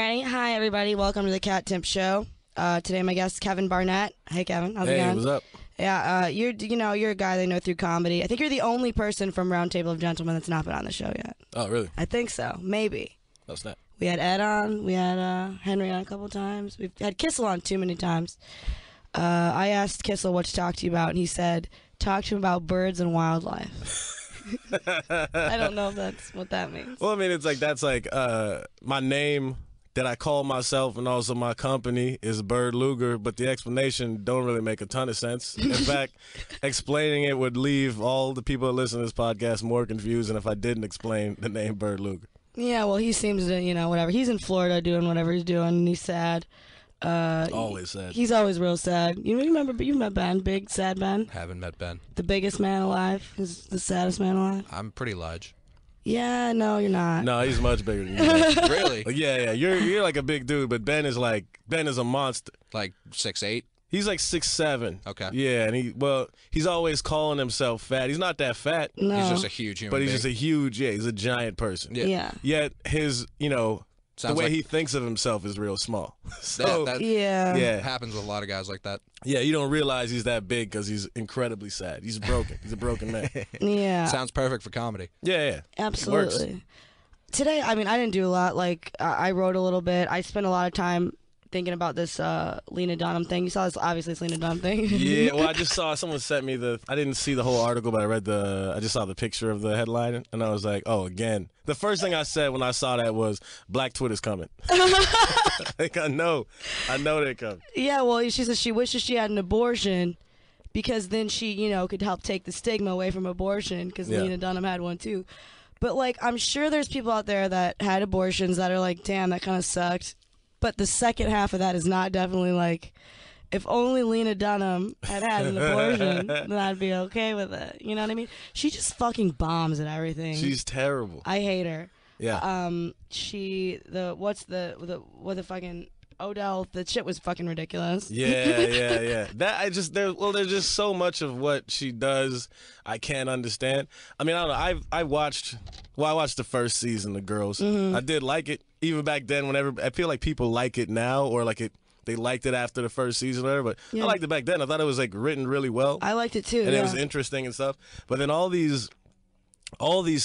Ready? Hi, everybody. Welcome to the Kat Timpf Show. Today, my guest is Kevin Barnett. Hey, Kevin. How's it going? Hey, what's up? Yeah, you're a guy they know through comedy. I think you're the only person from Round Table of Gentlemen that's not been on the show yet. Oh, really? I think so. Maybe. Oh, snap. We had Ed on. We had Henry on a couple times. We've had Kissel on too many times. I asked Kissel what to talk to you about, and he said, talk to him about birds and wildlife. I don't know if that's what that means. Well, I mean, that's like my name that I call myself and also my company is Bird Luger, but the explanation don't really make a ton of sense. In fact, explaining it would leave all the people that listen to this podcast more confused than if I didn't explain the name Bird Luger. Yeah, well, he seems to, whatever. He's in Florida doing whatever he's doing, and he's sad. Always sad. He's always real sad. You remember, you met Ben, big sad Ben? Haven't met Ben. The biggest man alive. He's the saddest man alive. I'm pretty large. Yeah, no, you're not. No, he's much bigger than you. Really? Yeah. You're like a big dude, but Ben is a monster. Like 6'8"? He's like 6'7". Okay. Yeah, and he's always calling himself fat. He's not that fat. No. He's just a huge human But he's being. he's a giant person. Yeah. Yet his, Sounds the way like he thinks of himself is real small. So, that Yeah. happens with a lot of guys like that. yeah, you don't realize he's that big because he's incredibly sad. He's broken. He's a broken man. Yeah. Sounds perfect for comedy. Yeah. Absolutely. Today, I didn't do a lot. Like, I wrote a little bit. I spent a lot of time thinking about this Lena Dunham thing. You saw this, obviously, it's Lena Dunham thing. Yeah, well, I just saw someone sent me I didn't see the whole article, but I just saw the picture of the headline, and I was like, oh, again. The first thing I said when I saw that was, Black Twitter's coming. Like, I know they're coming. Yeah, well, she says she wishes she had an abortion because then she, could help take the stigma away from abortion because Yeah. Lena Dunham had one too. But, like, I'm sure there's people out there that had abortions that are like, damn, that kind of sucked. But the second half of that is not definitely like, if only Lena Dunham had an abortion, then I'd be okay with it. You know what I mean? She just fucking bombs at everything. She's terrible. I hate her. Yeah. What the fucking Odell, the shit was fucking ridiculous. Yeah. There's just so much of what she does I can't understand. I mean, I don't know. I watched the first season of Girls. Mm-hmm. I did like it even back then. Whenever I feel like people like it now, or like they liked it after the first season or whatever. But Yeah. I liked it back then. I thought it was like written really well. I liked it too. And yeah. it was interesting and stuff. But then all these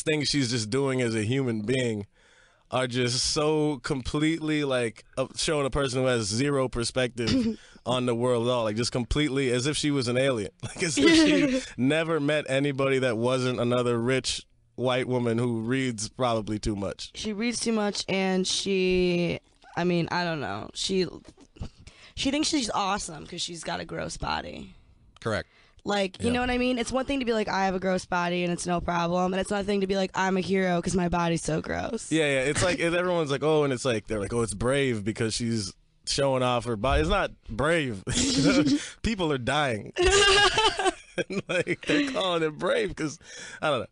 things she's just doing as a human being are just so completely like showing a person who has zero perspective on the world at all, like just completely as if she was an alien, like as if she never met anybody that wasn't another rich white woman who reads probably too much. She reads too much, and I don't know. She thinks she's awesome because she's got a gross body. Correct. Like, you know what I mean? It's one thing to be like, I have a gross body and it's no problem. And it's another thing to be like, I'm a hero because my body's so gross. Yeah. It's like everyone's like, oh, and it's like they're like, oh, it's brave because she's showing off her body. It's not brave. People are dying. Like they're calling it brave because I don't know.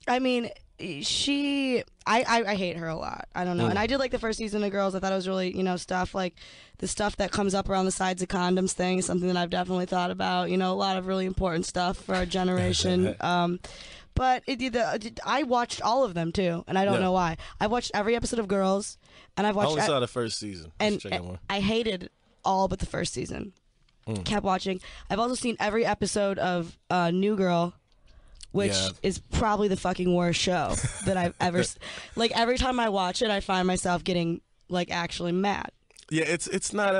I mean, I hate her a lot. I don't know. And I did like the first season of Girls. I thought it was really, stuff like the stuff that comes up around the sides of condoms thing is something that I've definitely thought about. A lot of really important stuff for our generation. But I watched all of them too, and I don't know why. I watched every episode of Girls, and I've watched. I only saw the first season. And I hated all but the first season. Kept watching. I've also seen every episode of New Girl, which is probably the fucking worst show that I've ever. Like every time I watch it, I find myself getting like actually mad. Yeah, it's not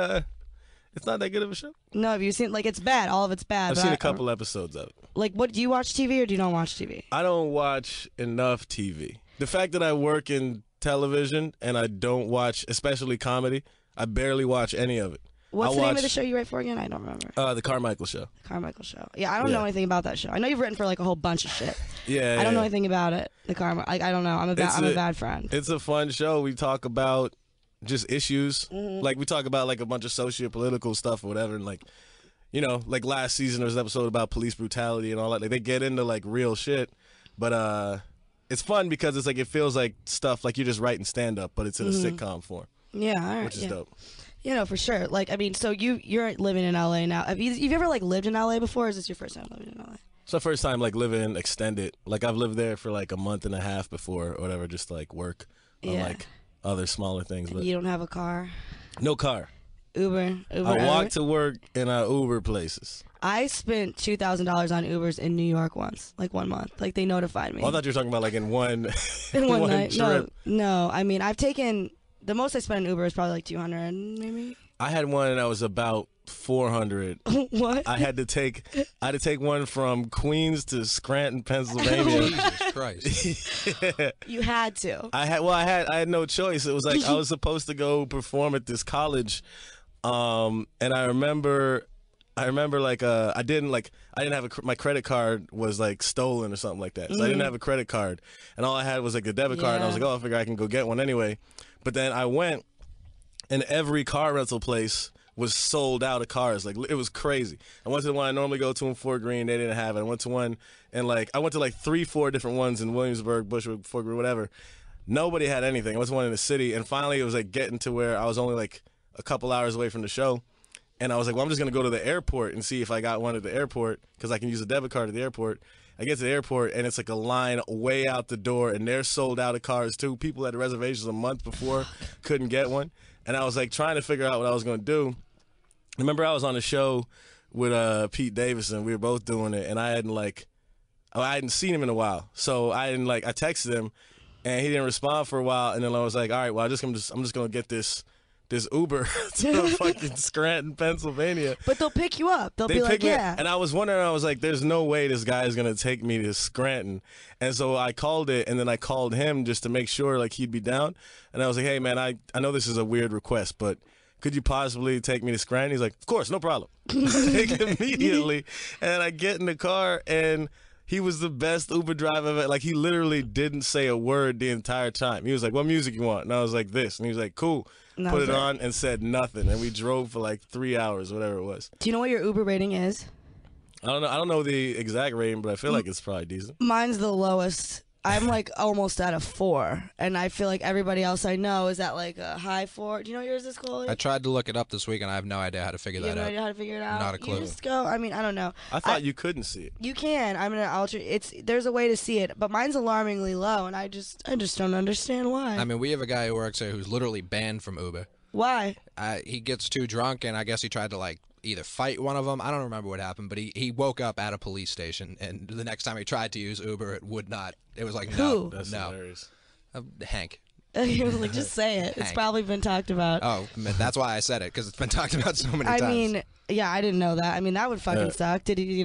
that good of a show. No, have you seen it's bad? All of it's bad. I've seen a couple episodes of it. Like, what do you watch TV or do you not watch TV? I don't watch enough TV. The fact that I work in television and I don't watch, especially comedy, I barely watch any of it. What's the name of the show you write for again? I don't remember. The Carmichael Show. Carmichael Show. Yeah, I don't know anything about that show. I know you've written for like a whole bunch of shit. Yeah. I don't know anything about it. The I don't know. I'm a bad friend. It's a fun show. We talk about just issues. Like we talk about like a bunch of socio-political stuff or whatever, and like, like last season there was an episode about police brutality and all that. Like they get into like real shit, but it's fun because it's like it feels like stuff like you're just writing stand-up, but it's in a sitcom form. Yeah, all right. Which is dope. For sure. Like, I mean, so you're living in LA now. Have you ever like lived in LA before, or is this your first time living in LA? It's my first time like living extended. Like I've lived there for like a month and a half before or whatever, just to like work on like other smaller things. But You don't have a car. no car. Uber. I walk to work and I Uber places. I spent $2,000 on Ubers in New York once, like 1 month. Like they notified me. Oh, I thought you were talking about like in one in one night. trip. No. I mean, I've taken the most I spent on Uber is probably like 200, maybe. I had one that was about 400. What? I had to take one from Queens to Scranton, Pennsylvania. Jesus Christ. You had to. I had no choice. It was like I was supposed to go perform at this college, and I remember like I didn't have my credit card was like stolen or something like that, so I didn't have a credit card, and all I had was like a debit card, and I was like, oh, I figure I can go get one anyway. But then I went, and every car rental place was sold out of cars. Like, it was crazy. I went to the one I normally go to in Fort Greene. They didn't have it. I went to one, and I went to like 3-4 different ones in Williamsburg, Bushwick, Fort Greene, whatever. Nobody had anything. I went to one in the city, and finally it was like getting to where I was only like a couple hours away from the show. And I was like, well, I'm just going to go to the airport and see if I got one at the airport because I can use a debit card at the airport. I get to the airport, and it's like a line way out the door, and they're sold out of cars, too. People had reservations a month before, couldn't get one. And I was like trying to figure out what I was going to do. Remember, I was on a show with Pete Davidson. We were both doing it, and I hadn't seen him in a while. So I texted him, and he didn't respond for a while. And then I was like, all right, well, I'm just going to get this Uber to fucking Scranton, Pennsylvania. But they'll pick you up. They'll be like, yeah. And I was wondering, I was like, there's no way this guy is going to take me to Scranton. And so I called it, and then I called him just to make sure like he'd be down. And I was like, hey, man, I know this is a weird request, but could you possibly take me to Scranton? He's like, of course, no problem. Immediately. And I get in the car, and he was the best Uber driver ever. Like, he literally didn't say a word the entire time. He was like, what music you want? And I was like, this. And he was like, cool. Put it on and said nothing. And we drove for like 3 hours, whatever it was. Do you know what your Uber rating is? I don't know the exact rating, but I feel like it's probably decent. Mine's the lowest. I'm like almost at a 4, and I feel like everybody else I know is at like a high 4. Do you know what yours is, Kollege? I tried to look it up this week, and I have no idea how to figure that out. You have no idea how to figure it out? Not a clue. You just go, I mean, I don't know. I thought you couldn't see it. You can. I'm gonna alter. There's a way to see it, but mine's alarmingly low, and I just don't understand why. I mean, we have a guy who works here who's literally banned from Uber. Why? He gets too drunk, and I guess he tried to like either fight one of them. I don't remember what happened, but he woke up at a police station, and the next time he tried to use Uber, it would not. It was like, Who? That's hilarious. Hank. He was like, just say it. It's Hank. probably been talked about. Oh, that's why I said it, because it's been talked about so many times. I mean, yeah, I didn't know that. I mean, that would fucking suck. Did he,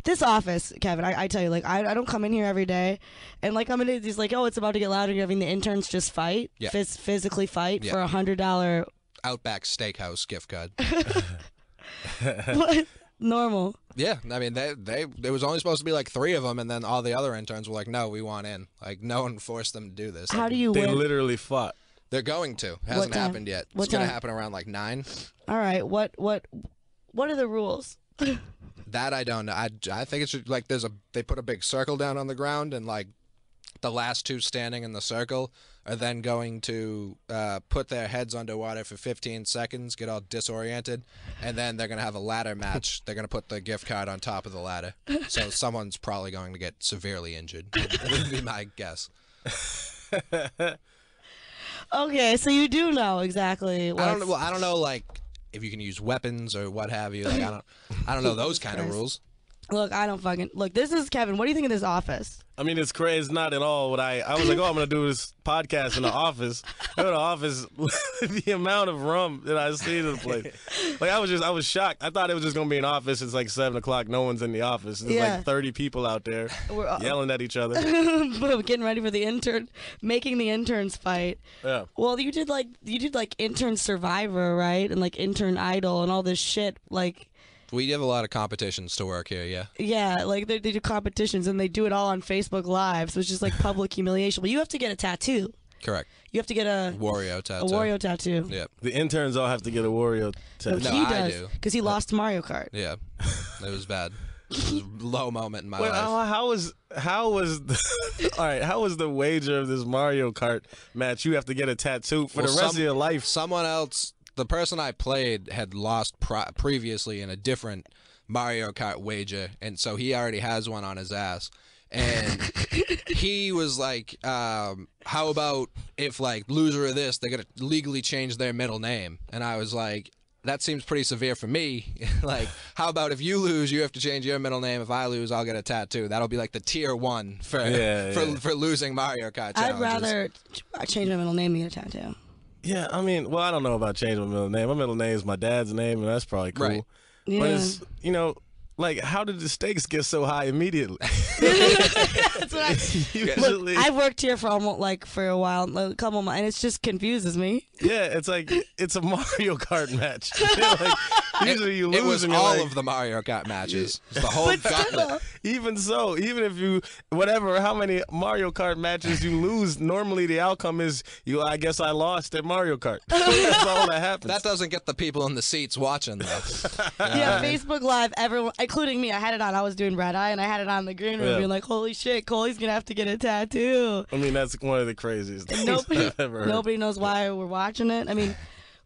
this office, Kevin, I tell you, like, I don't come in here every day, and like, I'm in it, he's like, oh, it's about to get louder, you're having the interns just fight, physically fight for $100. Outback Steakhouse gift card. What? Normal. Yeah, I mean, there was only supposed to be like 3 of them, and then all the other interns were like, no, we want in. Like, no one forced them to do this. How like, do you They win? They're literally They're going to. It hasn't happened yet. What It's going to time? happen around like 9. All right. What are the rules? That I don't know. I think it's like they put a big circle down on the ground, and like the last 2 standing in the circle are then going to put their heads underwater for 15 seconds, get all disoriented, and then they're going to have a ladder match. They're going to put the gift card on top of the ladder. So someone's probably going to get severely injured. That would be my guess. Okay, so you do know exactly what. I don't know like if you can use weapons or what have you. Like I don't know those kind of rules. Look, I don't fucking look. This is Kevin. What do you think of this office? I mean, it's crazy. It's not at all what I was like, oh, I'm going to do this podcast in the office. I go to the office, the amount of rum that I see in the place. Like, I was shocked. I thought it was just going to be an office. It's like 7 o'clock. No one's in the office. There's like 30 people out there yelling at each other. Getting ready for the intern, making the interns fight. Yeah. Well, you did like Intern Survivor, right? And like Intern Idol and all this shit. Like, We have a lot of competitions to work here, yeah. yeah, like they do competitions and they do it all on Facebook Live, so it's just like public humiliation. But you have to get a tattoo. Correct. You have to get a Wario tattoo. A Wario tattoo. Yep. The interns all have to get a Wario tattoo. No, he I does do. because he lost Mario Kart. Yeah. It was bad. It was a low moment in my Wait, life. how was all right? How was the wager of this Mario Kart match? You have to get a tattoo for the rest of your life. Someone else, the person I played, had lost previously in a different Mario Kart wager, and so he already has one on his ass. and he was like, how about if like loser of this, they're gonna legally change their middle name? And I was like, that seems pretty severe for me. Like, how about if you lose, you have to change your middle name. If I lose, I'll get a tattoo. That'll be like the tier 1 for losing Mario Kart challenges. I'd rather change my middle name than get a tattoo. Yeah, I mean, well, I don't know about changing my middle name. My middle name is my dad's name, and that's probably cool. Right. Yeah. But it's, you know, like, how did the stakes get so high immediately? That's what Usually, I've worked here for almost for a while, a couple months, and it just confuses me. yeah, it's like it's a Mario Kart match. You know, like, usually you lose. It was and you're all like, of the Mario Kart matches. It's the whole gauntlet. Even so, even if you how many Mario Kart matches you lose, normally the outcome is I guess I lost at Mario Kart. That's all that happens. That doesn't get the people in the seats watching though. Yeah, Facebook Live, everyone, including me, I had it on. I was doing red eye, and I had it on the green room, being like, "Holy shit, Cole's gonna have to get a tattoo." I mean, that's one of the craziest things I've ever heard. Nobody knows why we're watching it. I mean,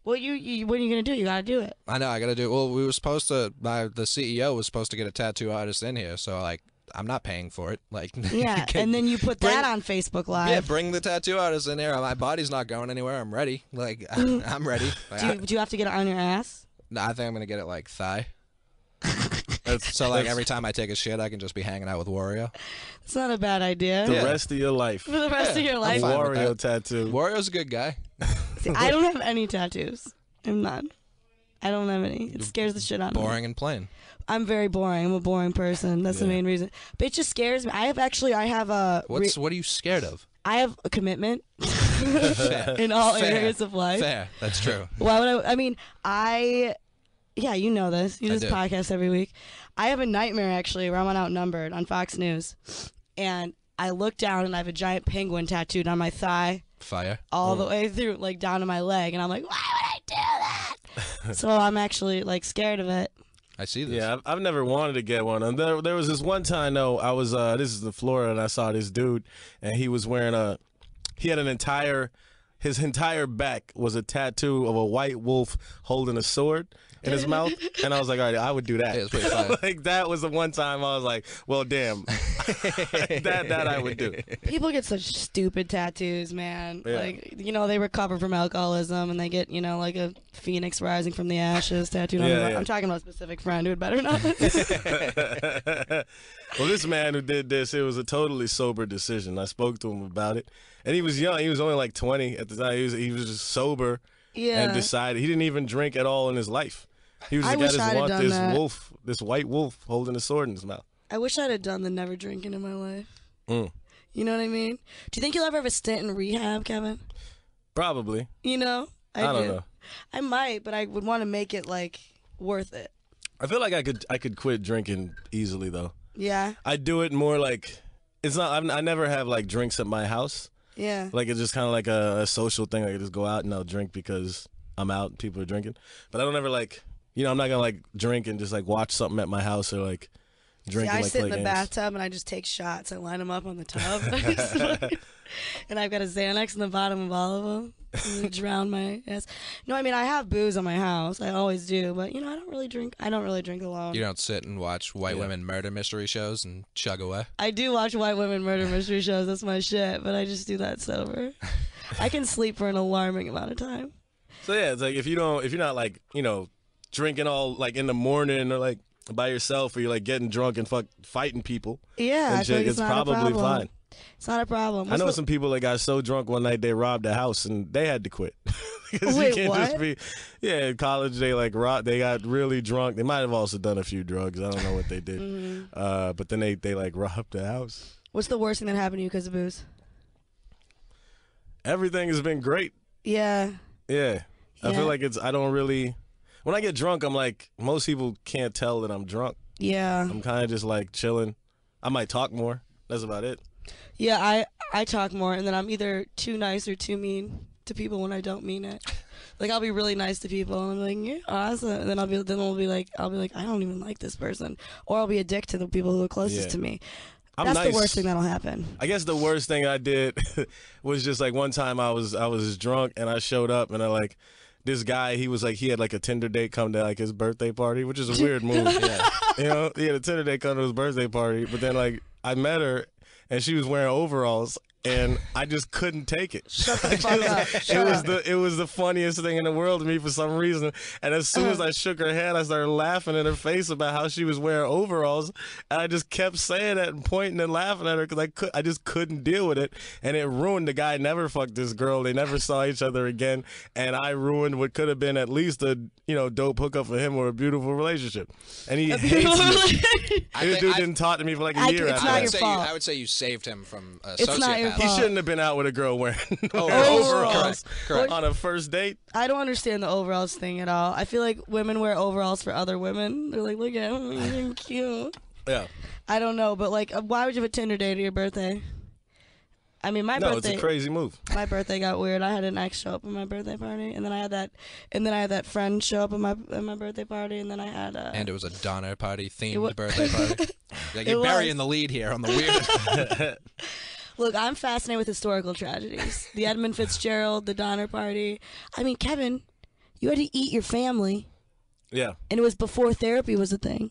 what are you gonna do? You gotta do it. I know, I gotta do. Well, we were supposed to. The CEO was supposed to get a tattoo artist in here, so like, I'm not paying for it. Like, Yeah, and then you put that on Facebook Live. Yeah, bring the tattoo artist in here. My body's not going anywhere. I'm ready. Like, I'm ready. Like, Do you have to get it on your ass? no, I think I'm gonna get it like thigh. So like every time I take a shit, I can just be hanging out with Wario. It's not a bad idea. The rest of your life. For the rest of your life. fine with Wario that. tattoo. Wario's a good guy. See, I don't have any tattoos. I'm not. I don't have any. It scares the shit out of me. Boring and plain. I'm very boring. I'm a boring person. That's the main reason. But it just scares me. I have a. What are you scared of? I have a commitment Fair. in all Fair. areas of life. Fair. That's true. Why would I mean, yeah, you know this. You do this podcast every week. I have a nightmare, actually, where I'm on Outnumbered on Fox News. And I look down, and I have a giant penguin tattooed on my thigh. Fire. All the way through, like, down to my leg. And I'm like, why would I do that? So I'm actually, like, scared of it. I see this. Yeah, I've never wanted to get one. And there was this one time, though, I was, this is in Florida, and I saw this dude, and he was wearing he had his entire back was a tattoo of a white wolf holding a sword in his mouth, and I was like, all right, I would do that. Yeah, it's pretty fun. Like, that was the one time I was like, well, damn, that I would do. People get such stupid tattoos, man. Yeah. Like, they recover from alcoholism, and they get, like a phoenix rising from the ashes tattooed on their back. I'm talking about a specific friend who had better know. Well, this man who did this, it was a totally sober decision. I spoke to him about it, and he was young. He was only like 20 at the time. He was just sober, and decided he didn't even drink at all in his life. He was just this white wolf holding a sword in his mouth. I wish I'd have done the never drinking in my life. Mm. You know what I mean? Do you think you'll ever have a stint in rehab, Kevin? Probably. I don't know. I might, but I would want to make it like worth it. I feel like I could quit drinking easily though. Yeah. I do it more like it's not. I never have like drinks at my house. Yeah. Like it's just kind of like a social thing. I just go out and I'll drink because I'm out and people are drinking. But I don't ever like. I'm not gonna like drink and just like watch something at my house or like drink. See, and, I like, sit play in the games. bathtub and I just take shots. I line them up on the tub, and I've got a Xanax in the bottom of all of them. And drown my ass. No, I mean I have booze on my house. I always do, but I don't really drink. I don't really drink alone. You don't sit and watch white women murder mystery shows and chug away. I do watch white women murder mystery shows. That's my shit. But I just do that sober. I can sleep for an alarming amount of time. So yeah, it's like if you're not like drinking all like in the morning or like by yourself or you're like getting drunk and fighting people. Yeah, and shit, it's probably fine. It's not a problem. I know some people that got so drunk one night they robbed a house and they had to quit. Wait, what? In college they like they got really drunk. They might have also done a few drugs. I don't know what they did. Mm-hmm. But then they like robbed the house. What's the worst thing that happened to you because of booze? Everything has been great. Yeah. Yeah. I feel like I don't really. When I get drunk, I'm like, most people can't tell that I'm drunk. Yeah. I'm kind of just like chilling. I might talk more. That's about it. Yeah, I talk more, and then I'm either too nice or too mean to people when I don't mean it. Like I'll be really nice to people, and I'm like, yeah, awesome. And then I'll be like, I don't even like this person, or I'll be a dick to the people who are closest to me. That's nice. the worst thing that'll happen. I guess the worst thing I did was just like one time I was drunk and I showed up and this guy, he had like a Tinder date come to like his birthday party, which is a weird move. He had a Tinder date come to his birthday party, but then like I met her and she was wearing overalls. And I just couldn't take it. Shut the fuck up. It was the funniest thing in the world to me for some reason. And as soon as I shook her hand, I started laughing in her face about how she was wearing overalls. And I just kept saying that and pointing and laughing at her because I just couldn't deal with it. And it ruined the guy. Never fucked this girl. They never saw each other again. And I ruined what could have been at least a dope hookup for him or a beautiful relationship. And he hates me. This dude didn't talk to me for like a year. It's not your fault. I would say you saved him from a It's not your sociopath. He shouldn't have been out with a girl wearing overalls. Correct. on a first date. I don't understand the overalls thing at all. I feel like women wear overalls for other women. They're like, look at him, he's cute. Yeah. I don't know, but like, why would you have a Tinder date at your birthday? I mean, my birthday. No, it's a crazy move. My birthday got weird. I had an ex show up at my birthday party, and then I had that friend show up at my birthday party, and then I had and it was a Donner Party themed birthday party. Like you're burying the lead here on the weird. Look, I'm fascinated with historical tragedies. The Edmund Fitzgerald, the Donner Party. I mean, Kevin, you had to eat your family. Yeah. And it was before therapy was a thing.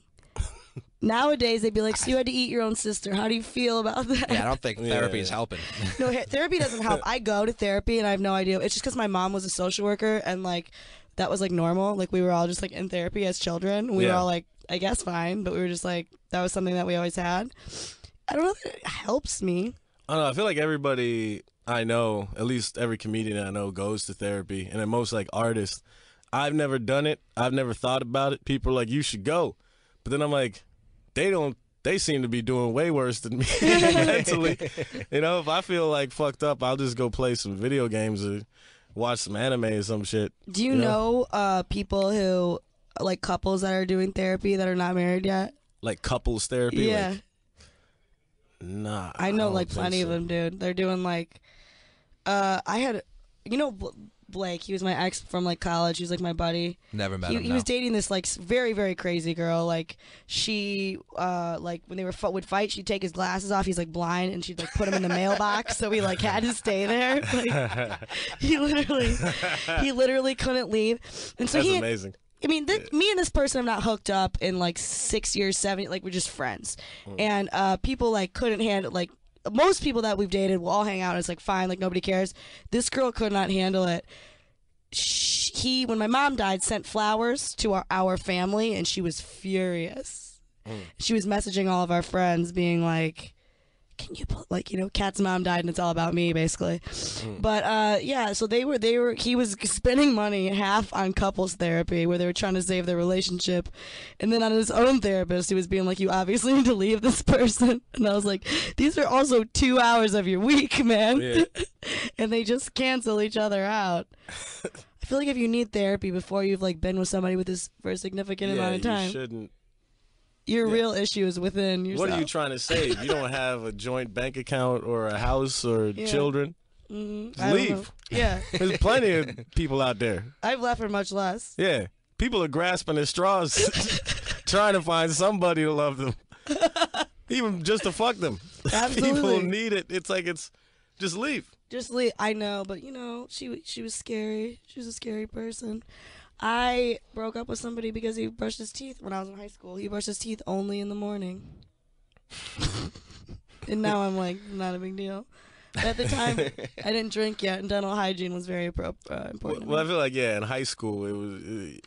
Nowadays, they'd be like, so you had to eat your own sister. How do you feel about that? Yeah, I don't think therapy is helping. No, therapy doesn't help. I go to therapy, and I have no idea. It's just because my mom was a social worker, and, like, that was, like, normal. Like, we were all just, like, in therapy as children. We were all, like, I guess fine, but we were just, like, that was something that we always had. I don't know if it helps me. I don't know. I feel like everybody I know, at least every comedian I know, goes to therapy. And then most like artists, I've never done it. I've never thought about it. People are like, you should go. But then I'm like, they seem to be doing way worse than me mentally. If I feel like fucked up, I'll just go play some video games or watch some anime or some shit. Do you know people who, like couples that are doing therapy that are not married yet? Like couples therapy? Yeah. Like, nah. I know like plenty of them, dude. They're doing like, I had, Blake, he was my ex from like college. He was like my buddy. Never met him. He was dating this like very, very crazy girl. Like she, like when they would fight, she'd take his glasses off. He's like blind, and she'd like put him in the mailbox. So he like had to stay there. Like, he literally couldn't leave. And so That's amazing. I mean, me and this person have not hooked up in like 6 years, 7. Like we're just friends, and people like couldn't handle like. Most people that we've dated will all hang out and it's like fine, like nobody cares. This girl could not handle it. He, when my mom died, sent flowers to our family, and she was furious. She was messaging all of our friends being like, can you Kat's mom died and it's all about me basically. But yeah, so he was spending money half on couples therapy where they were trying to save their relationship, and then on his own therapist he was being like, you obviously need to leave this person. And I was like, these are also 2 hours of your week, man. Yeah. And they just cancel each other out. I feel like if you need therapy before you've like been with somebody with this for a significant amount of time, you shouldn't. Your real issue is within yourself. What are you trying to save? You don't have a joint bank account or a house or children. Just leave. Yeah. There's plenty of people out there. I've left for much less. Yeah. People are grasping at straws trying to find somebody to love them. Even just to fuck them. Absolutely. People need it. It's like just leave. Just leave. I know, but she was scary. She was a scary person. I broke up with somebody because he brushed his teeth when I was in high school. He brushed his teeth only in the morning. And now I'm like, not a big deal. But at the time, I didn't drink yet, and dental hygiene was very important. Well, I feel like, in high school,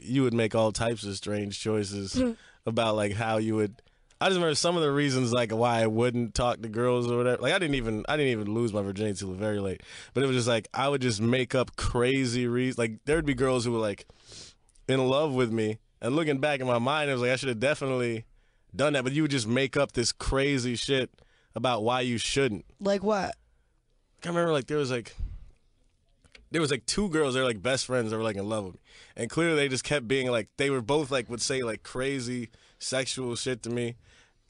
you would make all types of strange choices about, like, how you would... I just remember some of the reasons, like, why I wouldn't talk to girls or whatever. Like, I didn't even lose my virginity till very late. But it was just, like, I would just make up crazy reasons. Like, there would be girls who were, like... in love with me, and looking back in my mind, it was like I should have definitely done that. But you would just make up this crazy shit about why you shouldn't. Like what? I remember like there was like 2 girls. They were like best friends that were like in love with me, and clearly they just kept being like they were both like would say like crazy sexual shit to me,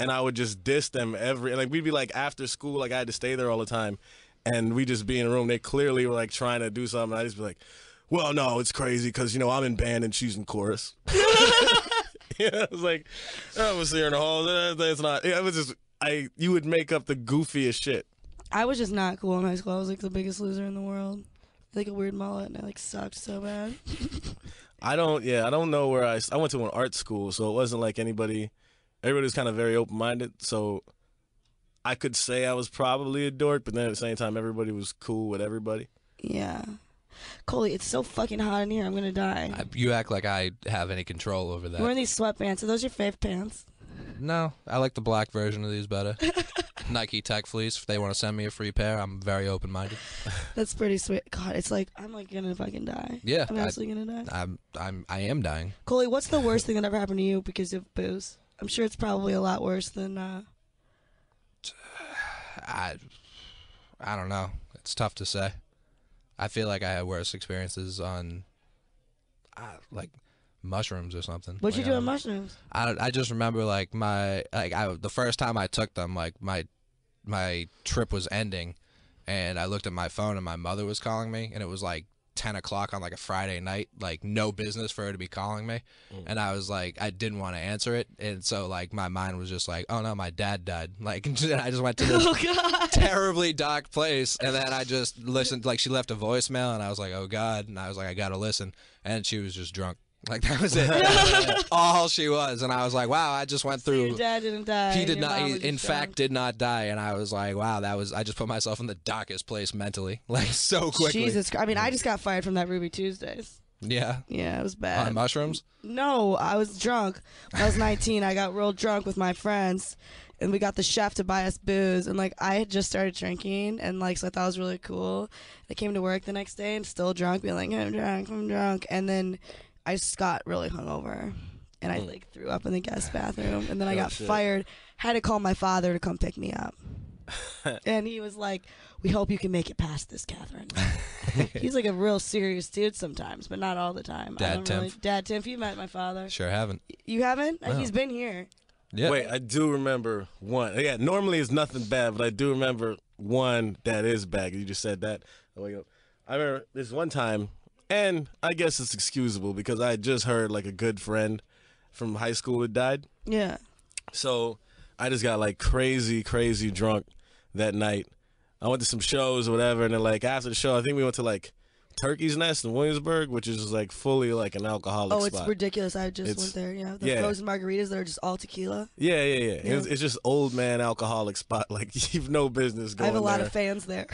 and I would just diss them like we'd be like after school, like I had to stay there all the time, and we'd just be in a room. They clearly were like trying to do something. And I just be like, well, no, it's crazy because, I'm in band and she's in chorus. It was like, I was here in the hall. That's not, it was just, you would make up the goofiest shit. I was just not cool in high school. I was like the biggest loser in the world. Like a weird mullet, and I like sucked so bad. I don't know where I went to an art school, so it wasn't like everybody was kind of very open-minded. So I could say I was probably a dork, but then at the same time, everybody was cool with everybody. Yeah. Coley, it's so fucking hot in here. I'm gonna die. You act like I have any control over that. You're wearing these sweatpants. Are those your fave pants? No, I like the black version of these better. Nike Tech Fleece. If they want to send me a free pair, I'm very open-minded. That's pretty sweet. God, it's like I'm like gonna fucking die. Yeah, I'm actually gonna die. I am dying. Coley, what's the worst thing that ever happened to you because of booze? I'm sure it's probably a lot worse than. I don't know. It's tough to say. I feel like I had worse experiences on, like, mushrooms or something. What'd you do on mushrooms? I just remember like the first time I took them, like my trip was ending, and I looked at my phone and my mother was calling me, and it was like 10 o'clock on like a Friday night, like no business for her to be calling me. And I was like, I didn't want to answer it. And so like my mind was just like, oh no, my dad died. Like, I just went to this terribly dark place. And then I just listened, like she left a voicemail and I was like, oh God. And I was like, I got to listen. And she was just drunk. Like that was it. All she was. And I was like, wow, I just went through. Your dad didn't die. He did not. He, in fact, did not die. And I was like, wow, I just put myself in the darkest place mentally, like so quickly. Jesus. I mean, I just got fired from that Ruby Tuesdays. Yeah. Yeah, it was bad. On mushrooms? No, I was drunk. When I was 19, I got real drunk with my friends. And we got the chef to buy us booze. And, like, I had just started drinking. And, like, so I thought it was really cool. I came to work the next day and still drunk, being like, I'm drunk. And then I just got really hungover, and I like threw up in the guest bathroom, and then I got fired. Had to call my father to come pick me up, and he was like, "We hope you can make it past this, Catherine." He's like a real serious dude sometimes, but not all the time. Dad Timpf. Dad Timpf, you met my father. Sure haven't. You haven't? No. He's been here. Yeah. Wait, I do remember one. Yeah, normally it's nothing bad, but I do remember one that is bad. You just said that. I remember this one time. And I guess it's excusable because I had just heard like a good friend from high school had died. Yeah. So I just got like crazy drunk that night. I went to some shows or whatever, and then like after the show, I think we went to like Turkey's Nest in Williamsburg, which is like fully like an alcoholic spot. Oh, it's ridiculous. I just went there. Yeah, the frozen margaritas that are just all tequila. Yeah. It's just old man alcoholic spot. Like you've no business going there. I have a lot of fans there.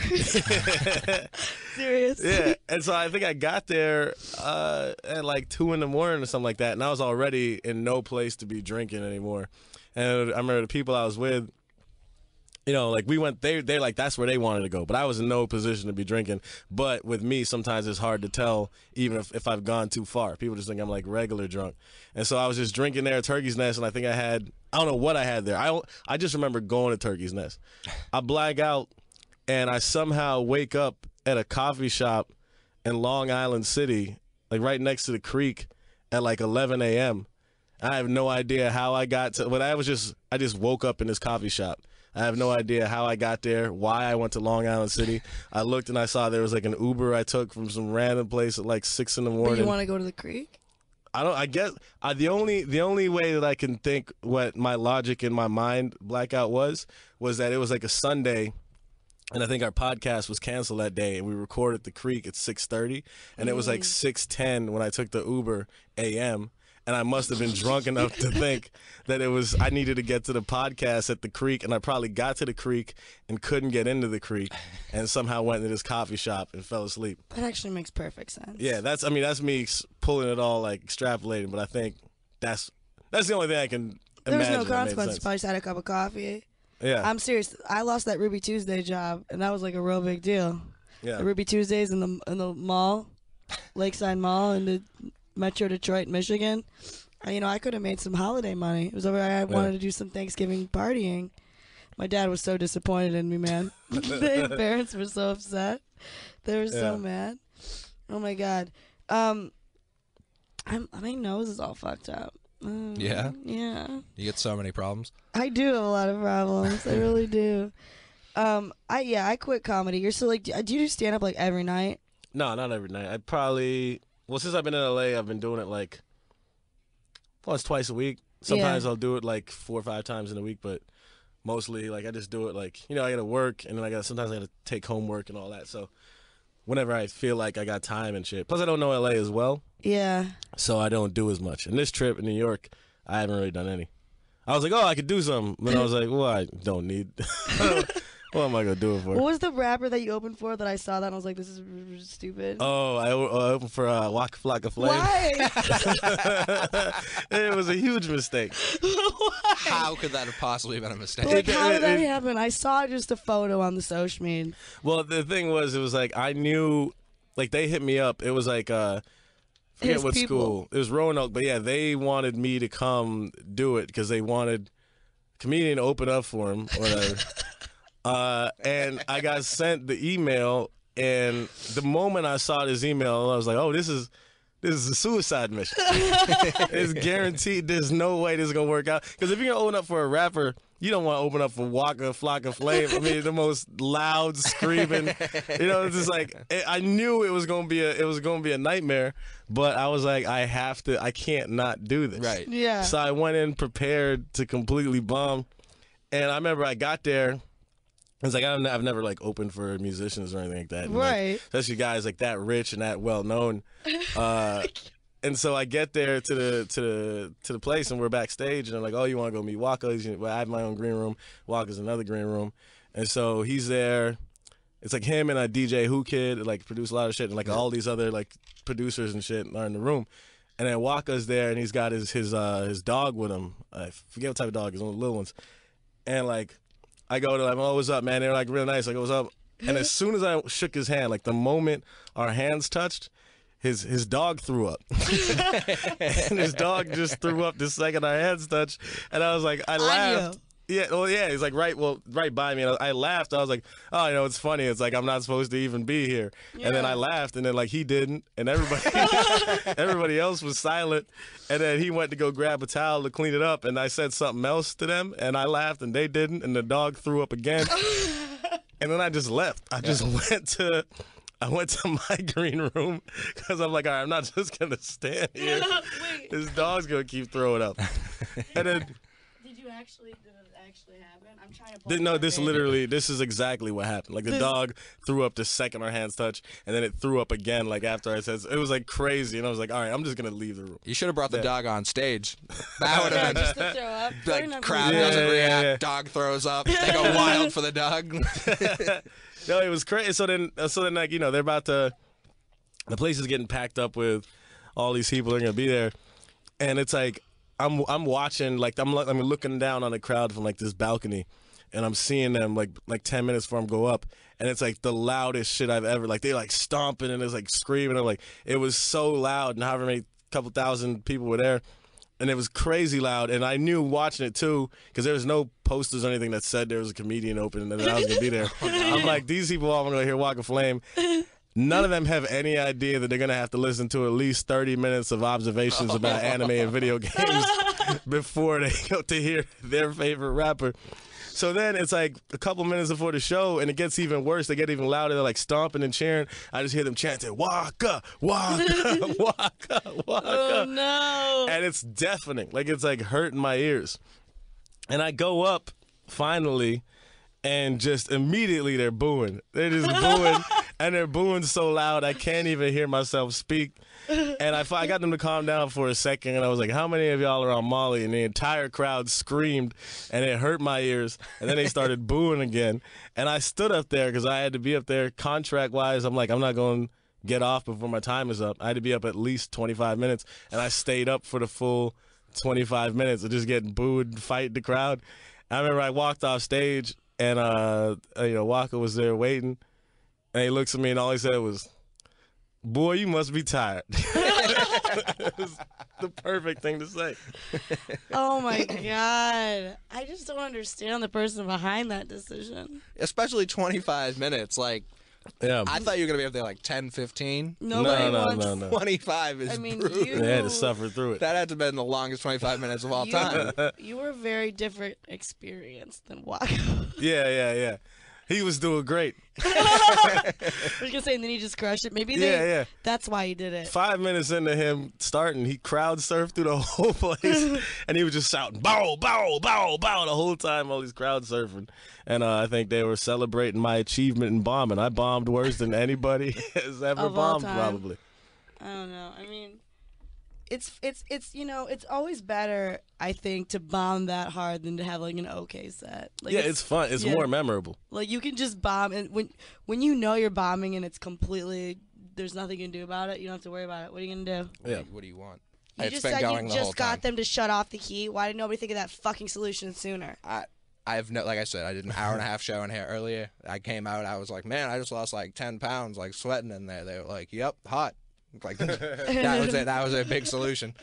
Serious. Yeah, and so I think I got there at like 2 a.m. or something like that, and I was already in no place to be drinking anymore. And I remember the people I was with, you know, like we went, they're like, that's where they wanted to go. But I was in no position to be drinking. But with me, sometimes it's hard to tell, even if I've gone too far. People just think I'm like regular drunk. And so I was just drinking there at Turkey's Nest, and I think I don't know what I had there. I just remember going to Turkey's Nest. I black out, and I somehow wake up at a coffee shop in Long Island City, like right next to the creek at like 11 a.m. I have no idea how I got to, but I just woke up in this coffee shop. I have no idea how I got there, why I went to Long Island City. I looked and I saw there was like an Uber I took from some random place at like 6 a.m. But you want to go to the creek? I guess the only way that I can think what my logic in my mind blackout was that it was like a Sunday, and I think our podcast was canceled that day, and we recorded at the creek at 6:30, and it was like 6:10 when I took the Uber a.m. And I must have been drunk enough to think that I needed to get to the podcast at the creek, and I probably got to the creek and couldn't get into the creek, and somehow went into this coffee shop and fell asleep. That actually makes perfect sense. Yeah, that's me pulling it all, like extrapolating, but I think that's the only thing I can there was imagine. No consequence. Probably just had a cup of coffee. Yeah. I'm serious. I lost that Ruby Tuesday job, and that was like a real big deal. Yeah. The Ruby Tuesdays in the mall, Lakeside Mall in the Metro Detroit, Michigan. I could have made some holiday money. It was over. I wanted to do some Thanksgiving partying. My dad was so disappointed in me, man. Their parents were so upset. They were so mad. Oh my God. My nose is all fucked up. Yeah? Yeah. You get so many problems. I do have a lot of problems. I really do. I quit comedy. You're still like, do you do stand up like every night? No, not every night. Since I've been in LA, I've been doing it like once, twice a week. Sometimes I'll do it like 4 or 5 times in a week, but mostly like I just do it like, I gotta work, and then sometimes I gotta take homework and all that. So whenever I feel like I got time and shit. Plus I don't know LA as well. Yeah. So I don't do as much. And this trip in New York, I haven't really done any. I was like, oh, I could do something. But I was like, well, I don't need. What am I gonna do it for? What was the rapper that you opened for that I saw that and I was like, this is stupid? Oh, I opened for Waka Flocka Flame. Why? It was a huge mistake. How could that have possibly been a mistake? Like, how did that happen? I saw just a photo on the social media. Well, the thing was, it was like I knew, like they hit me up. It was like forget His what people. school. It was Roanoke, but yeah, they wanted me to come do it because they wanted a comedian to open up for him, or whatever. And I got sent the email, and the moment I saw this email, I was like, oh, this is a suicide mission. It's guaranteed there's no way this is going to work out. Because if you're going to open up for a rapper, you don't want to open up for Waka Flocka Flame. I mean, the most loud screaming. You know, it's just like I knew it was going to be a nightmare, but I was like, I can't not do this. Right. Yeah. So I went in prepared to completely bomb, and I remember I got there. It's like I've never like opened for musicians or anything like that, and, Right. Like, especially guys like that rich and that well known. And so I get there to the place, and we're backstage, and they're like, "Oh, you want to go meet Waka?" Well, I have my own green room. Waka's another green room, and so he's there. It's like him and a DJ Who Kid, like produce a lot of shit, and like all these other like producers and shit are in the room. And then Waka's there, and he's got his dog with him. I forget what type of dog, it's one of the little ones. And like, I go to them, oh, what's up, man? They're like real nice. I go, what's up? And as soon as I shook his hand, like the moment our hands touched, his dog threw up. And his dog just threw up the second our hands touched. And I was like, I laughed. Yeah, well, yeah, he's like right by me. And I laughed. I was like, oh, you know, it's funny. It's like I'm not supposed to even be here. Yeah. And then I laughed, and then like he didn't, and everybody else was silent. And then he went to go grab a towel to clean it up, and I said something else to them, and I laughed, and they didn't, and the dog threw up again. And then I just left. I went to my green room because I'm like, all right, I'm not just gonna stand here. This dog's gonna keep throwing up. And then. Did it actually happen? I'm trying to This is exactly what happened. Like the dog threw up the second our hands touched, and then it threw up again like after I said, it was like crazy, and I was like, all right, I'm just gonna leave the room. You should have brought the dog on stage. That would have been just to throw up. like crowd doesn't react, dog throws up, they go wild for the dog. No, it was crazy. So then like, you know, the place is getting packed up with all these people that are gonna be there, and it's like I'm watching, like I'm looking down on the crowd from like this balcony, and I'm seeing them like 10 minutes before I go up, and it's like the loudest shit I've ever, like they're like stomping and it's like screaming, and like it was so loud, and however many couple thousand people were there, and it was crazy loud, and I knew watching it too because there was no posters or anything that said there was a comedian opening and that I was gonna be there. I'm like, these people all want to hear Waka Flame. None of them have any idea that they're going to have to listen to at least 30 minutes of observations about anime and video games before they go to hear their favorite rapper. So then it's like a couple minutes before the show, and it gets even worse. They get even louder. They're like stomping and cheering. I just hear them chanting, Waka, Waka, Waka, Waka. Oh, no. And it's deafening. Like, it's like hurting my ears. And I go up, finally, and just immediately they're booing. They're just booing, and they're booing so loud I can't even hear myself speak. And I got them to calm down for a second, and I was like, how many of y'all are on Molly? And the entire crowd screamed, and it hurt my ears. And then they started booing again. And I stood up there because I had to be up there contract-wise. I'm like, I'm not going to get off before my time is up. I had to be up at least 25 minutes, and I stayed up for the full 25 minutes of just getting booed, fight the crowd. I remember I walked off stage, and Waka was there waiting, and he looks at me, and all he said was, "Boy, you must be tired." It was the perfect thing to say. Oh my God. I just don't understand the person behind that decision. Especially 25 minutes. Like, Yeah. I thought you were going to be up there like 10, 15. Nobody wants. No. 25 is brutal. You, They had to suffer through it. That had to have been the longest 25 minutes of all time. You were a very different experience than Waka. Yeah. He was doing great. I was gonna say, and then he just crushed it. Maybe Yeah. that's why he did it. 5 minutes into him starting, he crowd surfed through the whole place, and he was just shouting, bow, bow, bow, bow, the whole time, all these crowd surfing. And I think they were celebrating my achievement in bombing. I bombed worse than anybody has ever Of all bombed, time. probably. I don't know. I mean, it's you know, it's always better, I think, to bomb that hard than to have like an okay set. Like, yeah, it's fun. It's more memorable. Like you can just bomb, and when you know you're bombing and it's completely, there's nothing you can do about it. You don't have to worry about it. What are you gonna do? Yeah. What do you want? You just said you just got them to shut off the heat. Why did nobody think of that fucking solution sooner? Like I said, I did an hour and a half show in here earlier. I came out, I was like, man, I just lost like 10 pounds, like sweating in there. They were like, yep, hot. Like that was it. That was a big solution.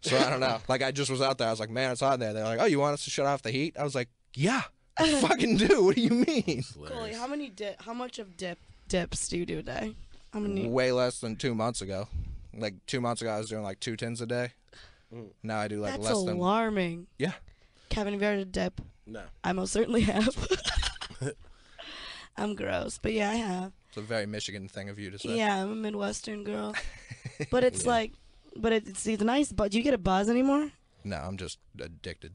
So I don't know. Like I just was out there. I was like, man, it's hot in there. They're like, oh, you want us to shut off the heat? I was like, yeah, I fucking do. What do you mean? Coley, how much of dips do you do a day? How many? Way less than 2 months ago. Like 2 months ago, I was doing like 2 tins a day. Now I do like That's less than. That's alarming. Yeah. Kevin, have you ever had a dip? No. I most certainly have. I'm gross, but yeah, I have. It's a very Michigan thing of you to say. Yeah, I'm a Midwestern girl. But it's like, but it's nice. But do you get a buzz anymore? No, I'm just addicted.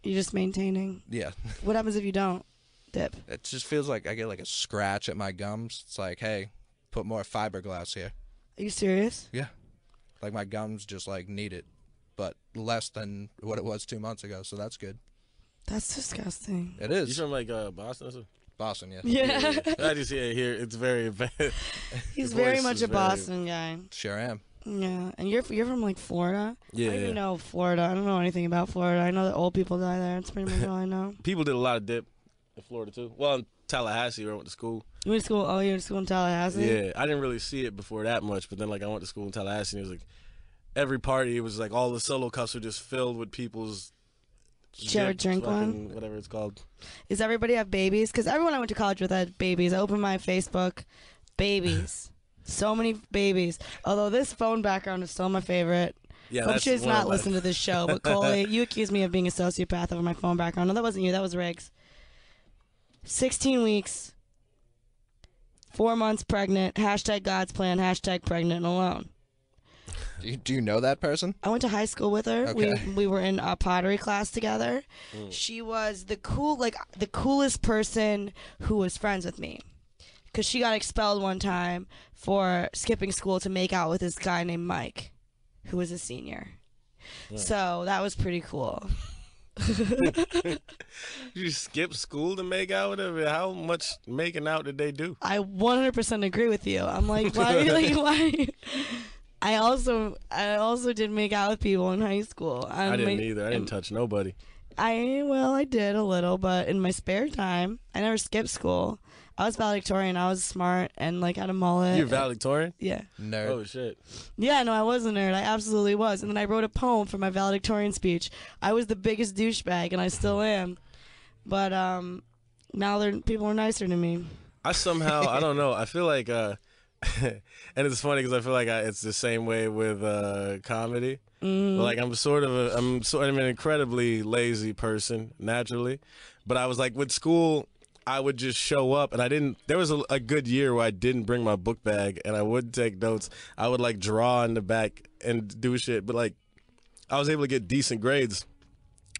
You're just maintaining. Yeah. What happens if you don't dip? It just feels like I get like a scratch at my gums. It's like, hey, put more fiberglass here. Are you serious? Yeah. Like my gums just like need it, but less than what it was 2 months ago. So that's good. That's disgusting. It is. You from like Boston or something? Boston, yeah. Yeah. I just here. It's very bad. He's very much a Boston guy. Sure am. Yeah, and you're from like Florida. Yeah. I don't even know Florida. I don't know anything about Florida. I know that old people die there. That's pretty much all I know. People did a lot of dip in Florida too. Well, in Tallahassee, where I went to school. You went to school? Oh, you went to school in Tallahassee? Yeah, I didn't really see it before that much, but then like I went to school in Tallahassee, and it was like every party, it was like all the solo cups were just filled with people's. Share a drink one? Whatever it's called. Does everybody have babies? Because everyone I went to college with had babies. I opened my Facebook. Babies. So many babies. Although this phone background is still my favorite. Yeah, Hope that's she's one of not my- listening to this show. But Coley, you accused me of being a sociopath over my phone background. No, that wasn't you. That was Riggs. 16 weeks. 4 months pregnant. Hashtag God's plan. Hashtag pregnant and alone. Do you know that person? I went to high school with her. Okay. We were in a pottery class together. She was the coolest person who was friends with me, because she got expelled one time for skipping school to make out with this guy named Mike, who was a senior. So that was pretty cool. You skip school to make out with him? How much making out did they do? I 100% agree with you. I'm like, why? Why? I also did make out with people in high school. I didn't either. I didn't touch nobody. I did a little, but in my spare time, I never skipped school. I was valedictorian. I was smart and like had a mullet. You're valedictorian? Yeah. Nerd. Oh shit. Yeah, no, I was a nerd. I absolutely was. And then I wrote a poem for my valedictorian speech. I was the biggest douchebag, and I still am. But now people are nicer to me. I somehow, I don't know. I feel like, and it's funny because I feel like it's the same way with comedy. Like I'm an incredibly lazy person naturally, but I was like with school, I would just show up, and there was a good year where I didn't bring my book bag, and I would take notes. I would like draw in the back and do shit, but like I was able to get decent grades.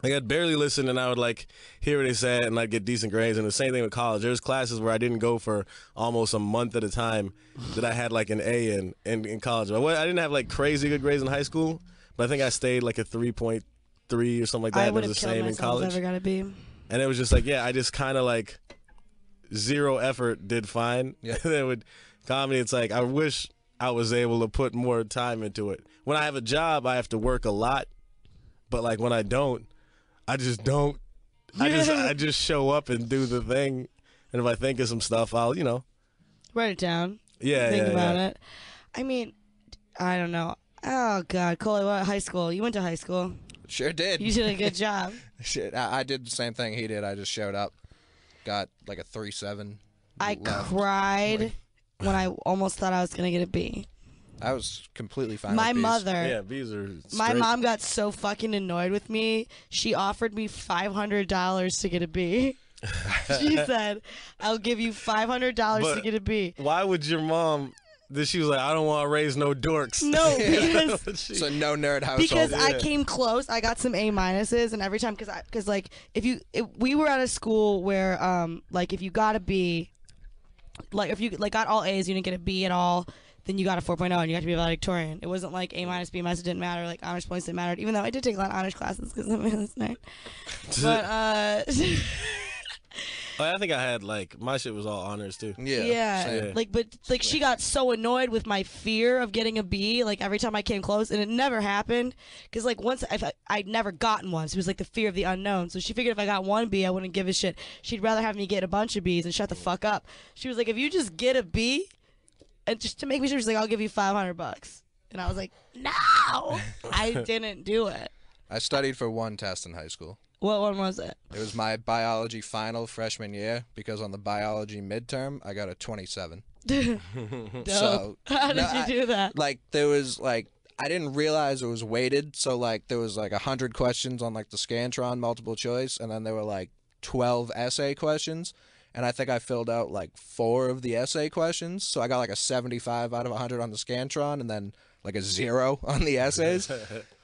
Like I'd barely listen, and I would like hear what they said, and I'd get decent grades. And the same thing with college. There was classes where I didn't go for almost a month at a time that I had like an A in college. I didn't have like crazy good grades in high school, but I think I stayed like a 3.3 or something like that. I would It have was the killed same in myself if college. I ever got a B. And it was just like, yeah, I just kind of like zero effort did fine. Yeah. And then with comedy, it's like I wish I was able to put more time into it. When I have a job, I have to work a lot, but like when I don't, I just don't. I just show up and do the thing, and if I think of some stuff, I'll Write it down. Yeah, Think yeah, about yeah. it. I mean, I don't know. Oh God, Coley, what high school? You went to high school. Sure did. You did a good job. Shit, I did the same thing he did. I just showed up, got like a 3.7. I left. cried when I almost thought I was gonna get a B. I was completely fine. My with B's. mother. Yeah, bees are My straight. mom got so fucking annoyed with me. She offered me $500 to get a B. She said, "I'll give you $500 to But- get a B." Why would your mom? She was like, I don't want to raise no dorks. No, because It's a no nerd household. because I Yeah. came close. I got some A minuses, and every time because like if we were at a school where like if you got a B, like if you like got all A's, you didn't get a B at all, then you got a 4.0 and you got to be valedictorian. It wasn't like A minus, B minus, it didn't matter. Like honors points didn't matter. Even though I did take a lot of honors classes because I'm a nerd. But I think I had like my shit was all honors too. Yeah. Like, but like she got so annoyed with my fear of getting a B. Like every time I came close, and it never happened because like once I'd never gotten one, so it was like the fear of the unknown. So she figured if I got one B, I wouldn't give a shit. She'd rather have me get a bunch of Bs and shut the fuck up. She was like, if you just get a B, and just to make me sure, she's like, I'll give you $500. And I was like, no, I didn't do it. I studied for one test in high school. What one was it? It was my biology final freshman year because on the biology midterm I got a 27. So how did you do that? Like there was like I didn't realize it was weighted, so like there was like 100 questions on like the Scantron multiple choice, and then there were like 12 essay questions, and I think I filled out like 4 of the essay questions, so I got like a 75 out of 100 on the Scantron, and then like a 0 on the essays.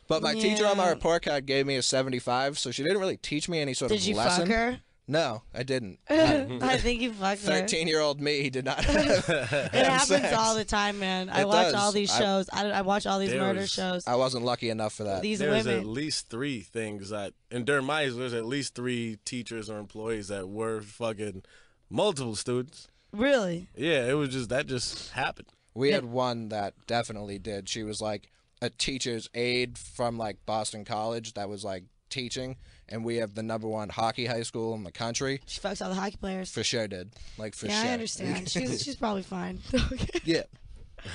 But my teacher on my report card gave me a 75, so she didn't really teach me any sort of lesson. Did you fuck her? No, I didn't. I think you fucked her. 13-year-old me did not. It happens all the time, man. I watch all these shows. I watch all these murder shows. I wasn't lucky enough for that. There's at least 3 things and during my age, there's at least 3 teachers or employees that were fucking multiple students. Really? Yeah, it was that just happened. We had one that definitely did. She was like a teacher's aide from like Boston College that was like teaching, and we have the #1 hockey high school in the country. She fucks all the hockey players. For sure did. Like for sure. Yeah, I understand. She's probably fine. Yeah.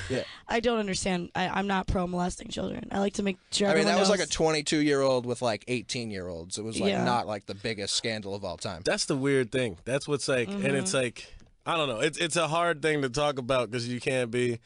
Yeah. I don't understand. I'm not pro molesting children. I like to make sure. I mean, that was knows. like a 22-year-old with like 18-year-olds. It was like not like the biggest scandal of all time. That's the weird thing. That's what's like, and it's like, I don't know. It's a hard thing to talk about because you can't be.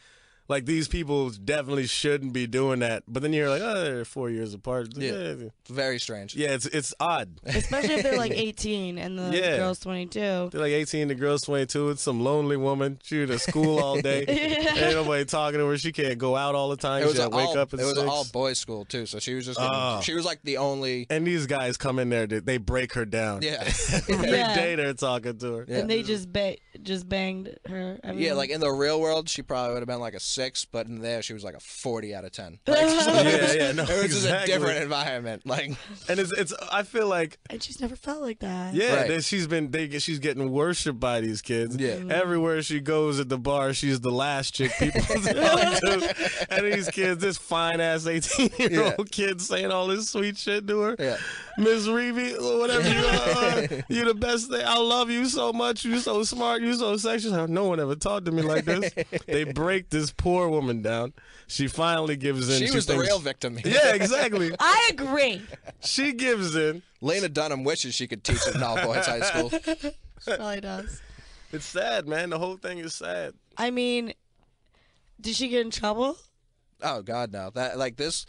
Like, these people definitely shouldn't be doing that. But then you're like, oh, they're 4 years apart. Yeah. Very strange. Yeah, it's odd. Especially if they're like 18 and the girl's 22. They're like 18, the girl's 22. It's some lonely woman. She in school all day. Ain't nobody talking to her. She can't go out all the time. She wake up at 6. It was an all-boys school, too, so she was just getting, she was like the only... And these guys come in there, they break her down. Yeah. Every day they're talking to her. Yeah. And they just banged her. Yeah, like in the real world, she probably would have been like a 6, but in there, she was like a 40 out of 10. No, it was just a different environment. Like, and it's. I feel like, and she's never felt like that. Yeah, right. She's getting worshipped by these kids. Yeah, everywhere she goes at the bar, she's the last chick people talk to. And these kids, this fine ass 18-year-old kid saying all this sweet shit to her. Yeah, Miss Reeve, whatever you are, you the best thing. I love you so much. You so smart. You so sexy. No one ever talked to me like this. They break this poor woman down. She finally gives in. She was the real victim. Yeah, exactly. I agree. She gives in. Lena Dunham wishes she could teach at an all-boys high school. She probably does. It's sad, man. The whole thing is sad. I mean, did she get in trouble? Oh God, no! That like this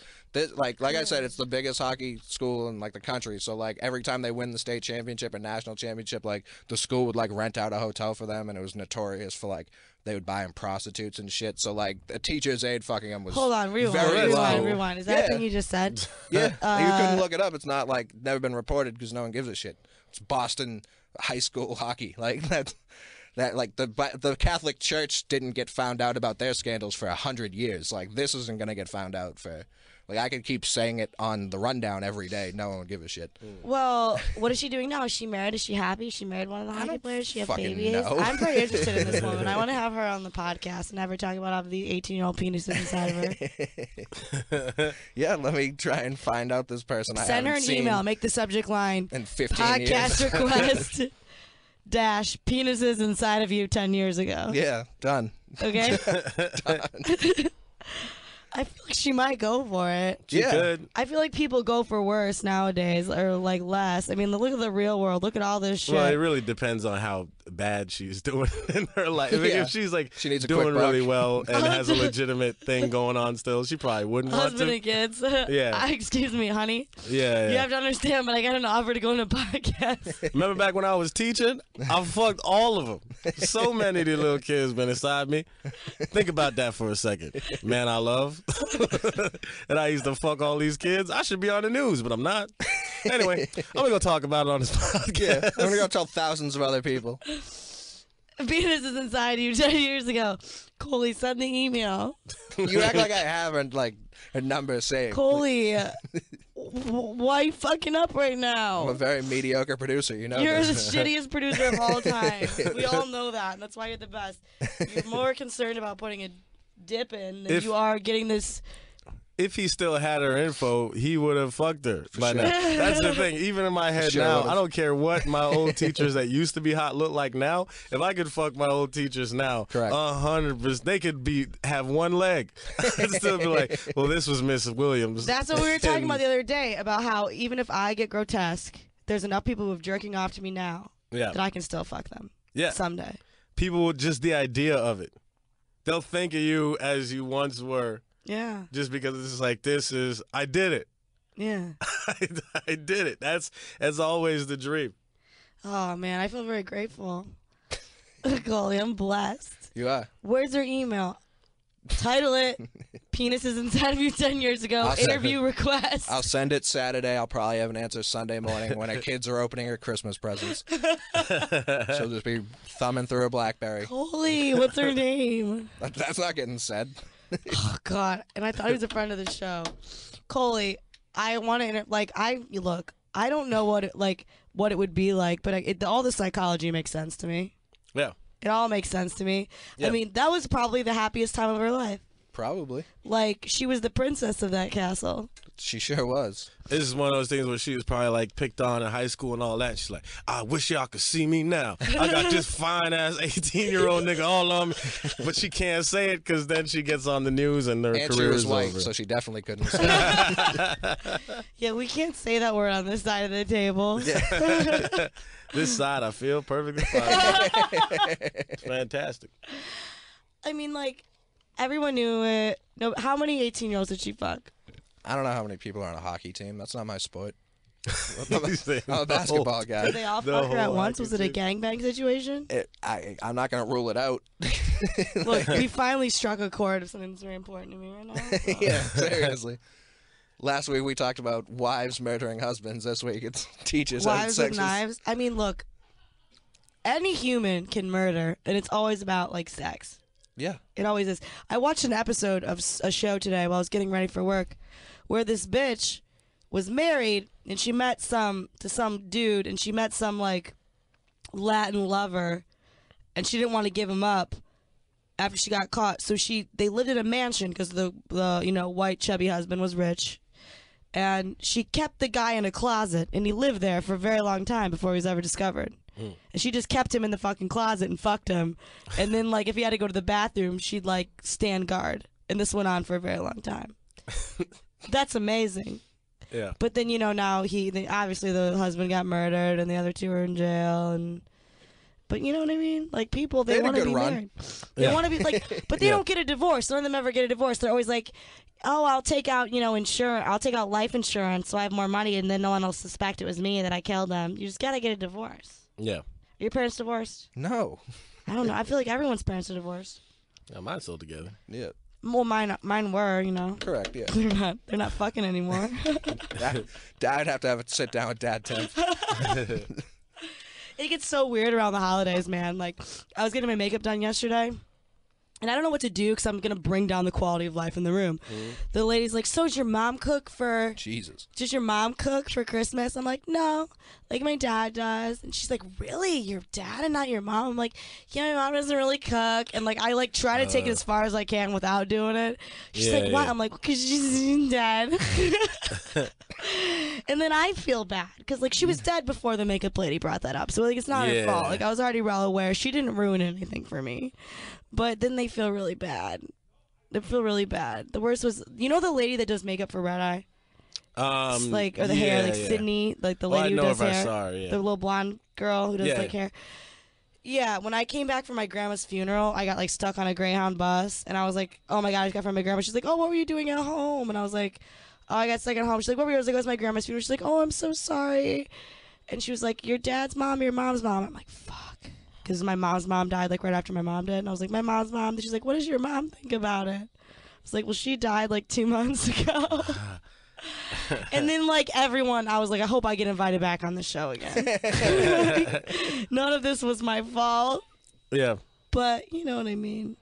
like I said, it's the biggest hockey school in like the country. So like every time they win the state championship or national championship, like the school would like rent out a hotel for them, and it was notorious for like they would buy them prostitutes and shit. So like a teacher's aide fucking them was. Hold on, rewind. Is that a thing you just said? Yeah, you couldn't look it up. It's not like never been reported because no one gives a shit. It's Boston high school hockey, like that. That like the Catholic Church didn't get found out about their scandals for 100 years. Like this isn't gonna get found out for. Like I could keep saying it on the rundown every day. No one would give a shit. Well, what is she doing now? Is she married? Is she happy? Is she married one of the hockey players? She have babies? Know. I'm pretty interested in this woman. I want to have her on the podcast and have her talk about all the 18-year-old penises inside of her. Yeah, let me try and find out this person. Send her an email. Make the subject line in 15 podcast years. request dash penises inside of you 10 years ago. Yeah, done. Okay. Done. I feel like she might go for it. She could. I feel like people go for worse nowadays, or like less. I mean, look at the real world. Look at all this shit. Well, it really depends on how bad she's doing in her life. If she's like she needs doing really well and has a legitimate thing going on still, she probably wouldn't want to. Husband and kids. Yeah. Excuse me, honey. Yeah. You have to understand, but I got an offer to go on a podcast. Remember back when I was teaching? I fucked all of them. So many of the little kids been inside me. Think about that for a second. Man I love. And I used to fuck all these kids. I should be on the news, but I'm not. Anyway, I'm gonna go talk about it on this podcast. Yeah, I'm gonna go tell thousands of other people. Venus is inside you 10 years ago. Coley, send the email. You act like I have her number saved. Coley, why are you fucking up right now? I'm a very mediocre producer, you know. You're the this. shittiest producer of all time. We all know that, and that's why you're the best. You're more concerned about putting a dip in than you are getting this. If he still had her info, he would have fucked her by sure. now. That's the thing. Even in my head Sure now, would've. I don't care what my old teachers that used to be hot look like now. If I could fuck my old teachers now, Correct. 100%, they could have one leg. I'd still be like, well, this was Miss Williams. That's what we were talking about the other day, about how even if I get grotesque, there's enough people who are jerking off to me now that I can still fuck them someday. People with just the idea of it. They'll think of you as you once were. Yeah. Just because I did it. Yeah. I did it. That's always the dream. Oh, man, I feel very grateful. Coley, I'm blessed. You are. Where's her email? Title it. Penis is inside of you 10 years ago. Interview request. I'll send it Saturday. I'll probably have an answer Sunday morning when our kids are opening her Christmas presents. She'll just be thumbing through her BlackBerry. Holy, what's her name? That's not getting said. Oh, God. And I thought he was a friend of the show. Coley, I want to, look, I don't know what it would be like, but all the psychology makes sense to me. Yeah. It all makes sense to me. Yeah. I mean, that was probably the happiest time of her life. Probably. Like, she was the princess of that castle. She sure was. This is one of those things where she was probably like picked on in high school and all that. She's like, I wish y'all could see me now. I got this fine ass 18-year-old nigga all on me, but she can't say it because then she gets on the news and her And she career was is white, over. so she definitely couldn't say it. Yeah, we can't say that word on this side of the table. This side, I feel perfectly fine. It's fantastic. I mean, like, everyone knew it. No, how many 18-year-olds did she fuck? I don't know how many people are on a hockey team. That's not my sport. I'm I'm a basketball guy. Did they all fuck her at once? Was it a gangbang situation? I'm not going to rule it out. Look, we finally struck a chord of something that's very important to me right now. So. Yeah, seriously. Last week we talked about wives murdering husbands. This week it's teachers having Wives sex with knives. I mean, look, any human can murder, and it's always about, like, sex. Yeah. It always is. I watched an episode of a show today while I was getting ready for work where this bitch was married and she met some dude and she met some, like, Latin lover and she didn't want to give him up after she got caught. So they lived in a mansion because the white chubby husband was rich. And she kept the guy in a closet and he lived there for a very long time before he was ever discovered. And she just kept him in the fucking closet and fucked him. And then, like, if he had to go to the bathroom, she'd, like, stand guard. And this went on for a very long time. That's amazing. Yeah. But then, now obviously the husband got murdered and the other two are in jail. But you know what I mean? Like, people, they want to be married. They want to be, like, but they don't get a divorce. None of them ever get a divorce. They're always like, oh, I'll take out, insurance. I'll take out life insurance so I have more money and then no one will suspect it was me that I killed them. You just got to get a divorce. Yeah. Are your parents divorced? No. I don't know. I feel like everyone's parents are divorced. Yeah, mine's still together. Yeah. Well, mine were, Correct, yeah. They're not fucking anymore. I'd have to have a sit down with Dad Timpf. It gets so weird around the holidays, man. Like, I was getting my makeup done yesterday. And I don't know what to do because I'm going to bring down the quality of life in the room. The lady's like, so does your mom cook for... Jesus. Does your mom cook for Christmas? I'm like, no. Like, my dad does. And she's like, really? Your dad and not your mom? I'm like, yeah, my mom doesn't really cook. And, like, I, like, try to take it as far as I can without doing it. She's like, why? I'm like, because she's dead. And then I feel bad because, like, she was dead before the makeup lady brought that up. So, like, it's not her fault. Like, I was already well aware. She didn't ruin anything for me. But then they feel really bad. They feel really bad. The worst was, the lady that does makeup for Red Eye? Or the hair, like Sydney, like the lady who does hair. I saw her, The little blonde girl who does, like, hair. Yeah, when I came back from my grandma's funeral, I got, like, stuck on a Greyhound bus. And I was like, oh, my God, I just got from my grandma. She's like, oh, what were you doing at home? And I was like, oh, I got stuck at home. She's like, what were you? I was like, it was my grandma's funeral. She's like, oh, I'm so sorry. And she was like, your dad's mom or your mom's mom? I'm like, fuck. Because my mom's mom died, like, right after my mom did. And I was like, my mom's mom. And she's like, what does your mom think about it? I was like, well, she died, like, 2 months ago. And then, like, everyone, I was like, I hope I get invited back on the show again. Like, none of this was my fault. Yeah. But you know what I mean.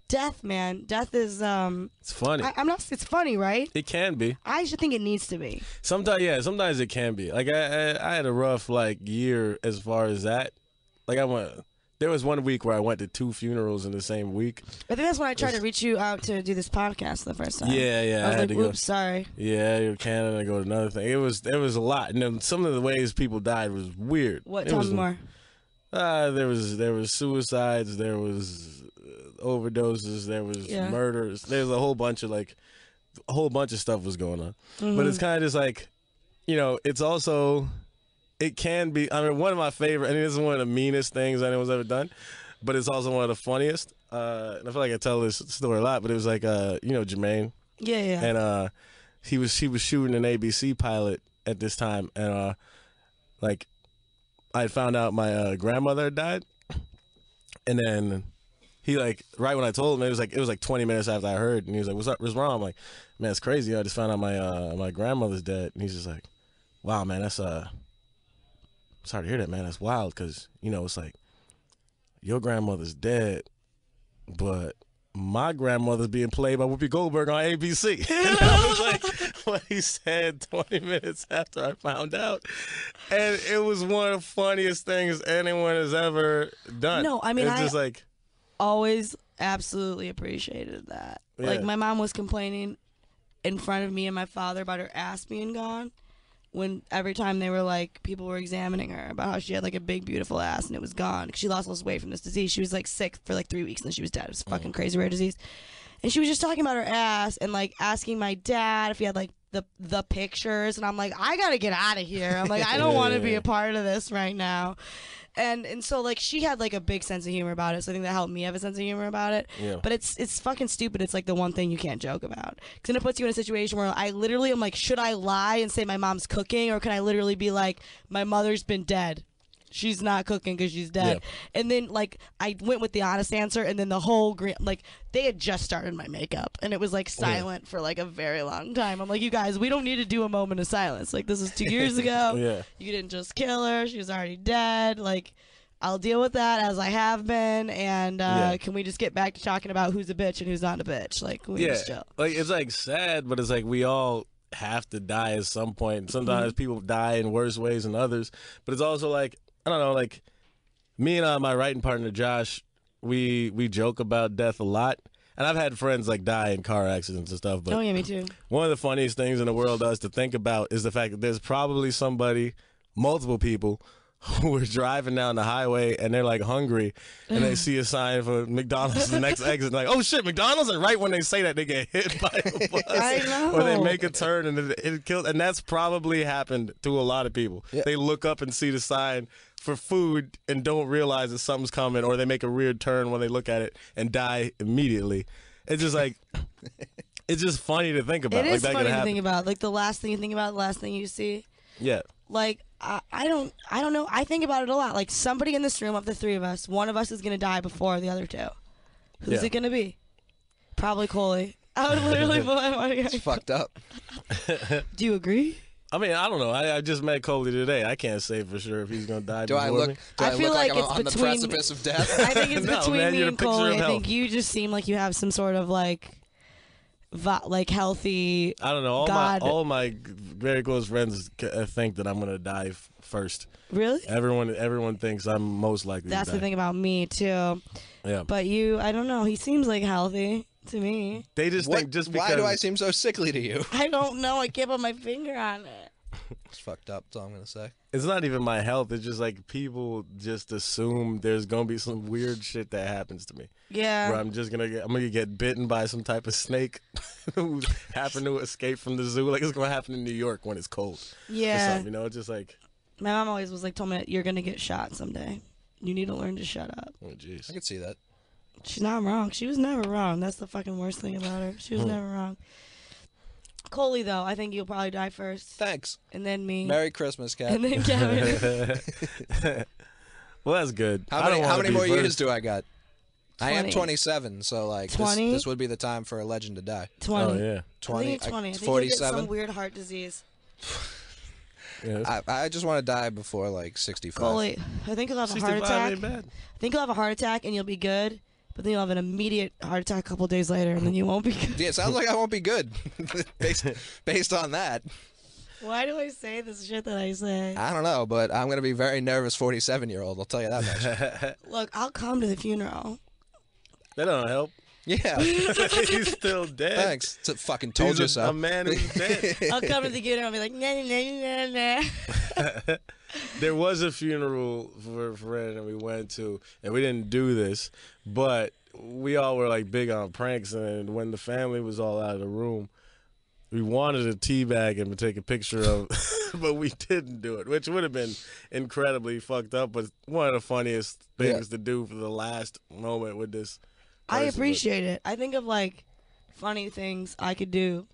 Death, man. Death is It's funny. It's funny, right? It can be. I should think it needs to be. Sometimes, yeah. Sometimes it can be. Like I had a rough year as far as that. Like there was one week where I went to 2 funerals in the same week. I think that's when I tried to reach you out to do this podcast the first time. Yeah. I was like, had to oops, sorry. Yeah, you're Canada, go to another thing. It was a lot. And then some of the ways people died was weird. Tell me more. There was suicides, there was overdoses, there was murders. There's a whole bunch of stuff was going on. But it's kind of just like, it's also, it can be, I mean, one of my favorite, and this is one of the meanest things anyone's ever done, but it's also one of the funniest. And I feel like I tell this story a lot, but it was like, Jermaine. Yeah. And he was shooting an ABC pilot at this time, and I had found out my grandmother had died, and then he right when I told him, it was like 20 minutes after I heard, and he was like, "What's up? What's wrong?" I'm like, "Man, it's crazy. I just found out my grandmother's dead." And he's just like, "Wow, man, that's sorry to hear that, man. That's wild, because it's like your grandmother's dead, but my grandmother's being played by Whoopi Goldberg on ABC." And that was like what he said 20 minutes after I found out. And it was one of the funniest things anyone has ever done. No, I mean, it's just I always absolutely appreciated that. Yeah. Like, my mom was complaining in front of me and my father about her ass being gone. When every time they were people were examining her about how she had a big beautiful ass and it was gone because she lost all this weight from this disease. She was sick for 3 weeks and then she was dead. It was a fucking crazy rare disease. And she was just talking about her ass and asking my dad if he had the pictures, and I'm like, I gotta get out of here. I'm like, I don't want to be a part of this right now. And so she had a big sense of humor about it, so I think that helped me have a sense of humor about it. Yeah. But it's fucking stupid. It's the one thing you can't joke about, because then it puts you in a situation where I literally am should I lie and say my mom's cooking, or can I literally be my mother's been dead, she's not cooking because she's dead? Yeah. And then I went with the honest answer, and then the whole they had just started my makeup and it was silent for a very long time. I'm like, you guys, we don't need to do a moment of silence. This is 2 years ago. Yeah. You didn't just kill her, she was already dead. I'll deal with that as I have been, and can we just get back to talking about who's a bitch and who's not a bitch? Can we just chill? It's sad, but it's we all have to die at some point. Sometimes people die in worse ways than others, but it's also I don't know, me and my writing partner Josh, we joke about death a lot, and I've had friends die in car accidents and stuff. But oh yeah, me too. One of the funniest things in the world is to think about is the fact that there's probably multiple people who are driving down the highway and they're hungry and they see a sign for McDonald's the next exit, and oh shit, McDonald's, and right when they say that they get hit by a bus. I know. Or they make a turn and it kills, and that's probably happened to a lot of people. Yeah. They look up and see the sign for food and don't realize that something's coming, or they make a weird turn when they look at it and die immediately. It's just it's just funny to think about. It is funny to think about. The last thing you think about, the last thing you see. Yeah. I don't know. I think about it a lot. Somebody in this room, of the three of us, one of us is gonna die before the other two. Who's it gonna be? Probably Kollege. I would literally put my money. It's fucked up. Do you agree? I mean, I don't know. I just met Kollege today. I can't say for sure if he's gonna die. Do I look? Me. I feel like it's I'm on the precipice of death? I think it's No, between man, me you're and the picture of Kollege. I think health. you just seem like you have some sort of healthy. I don't know. God. All my very close friends think that I'm gonna die first. Really? Everyone thinks I'm most likely. That's to die. the thing about me too. Yeah. But I don't know. He seems healthy to me. They just think just because. Why do I seem so sickly to you? I don't know. I can't put my finger on it. It's fucked up. That's all I'm gonna say. It's not even my health. It's just people just assume there's gonna be some weird shit that happens to me. Yeah. Where I'm gonna get bitten by some type of snake who happened to escape from the zoo. It's gonna happen in New York when it's cold. Yeah. Or something, it's just my mom always was told me, you're gonna get shot someday. You need to learn to shut up. Oh jeez. I could see that. She's not wrong. She was never wrong. That's the fucking worst thing about her. She was never wrong. Kollege, though, I think you'll probably die first. Thanks. And then me. Merry Christmas, Kat. And then Kevin. Well, that's good. How many more years do I got? 20. I am 27, so 20? This would be the time for a legend to die. 20. Oh yeah. 20. I think it's 20. I think 47. you'll get some weird heart disease. Yes. I just want to die before like 65. Kollege, I think you'll have a heart 65 attack. ain't bad. I think you'll have a heart attack and you'll be good, but then you'll have an immediate heart attack a couple days later, and then you won't be good. Yeah, it sounds like I won't be good based on that. Why do I say this shit that I say? I don't know, but I'm going to be very nervous 47-year-old. I'll tell you that much. Look, I'll come to the funeral. That don't help. Yeah. He's still dead. Thanks. Fucking told you He's so. a man who's dead. I'll come to the funeral and be like, nah, nah, nah, nah. There was a funeral for a friend that we went to, and we didn't do this, but we all were like big on pranks, and when the family was all out of the room, we wanted to teabag him and take a picture of, but we didn't do it, which would have been incredibly fucked up, but one of the funniest things to do for the last moment with this person. I appreciate it. I think of like funny things I could do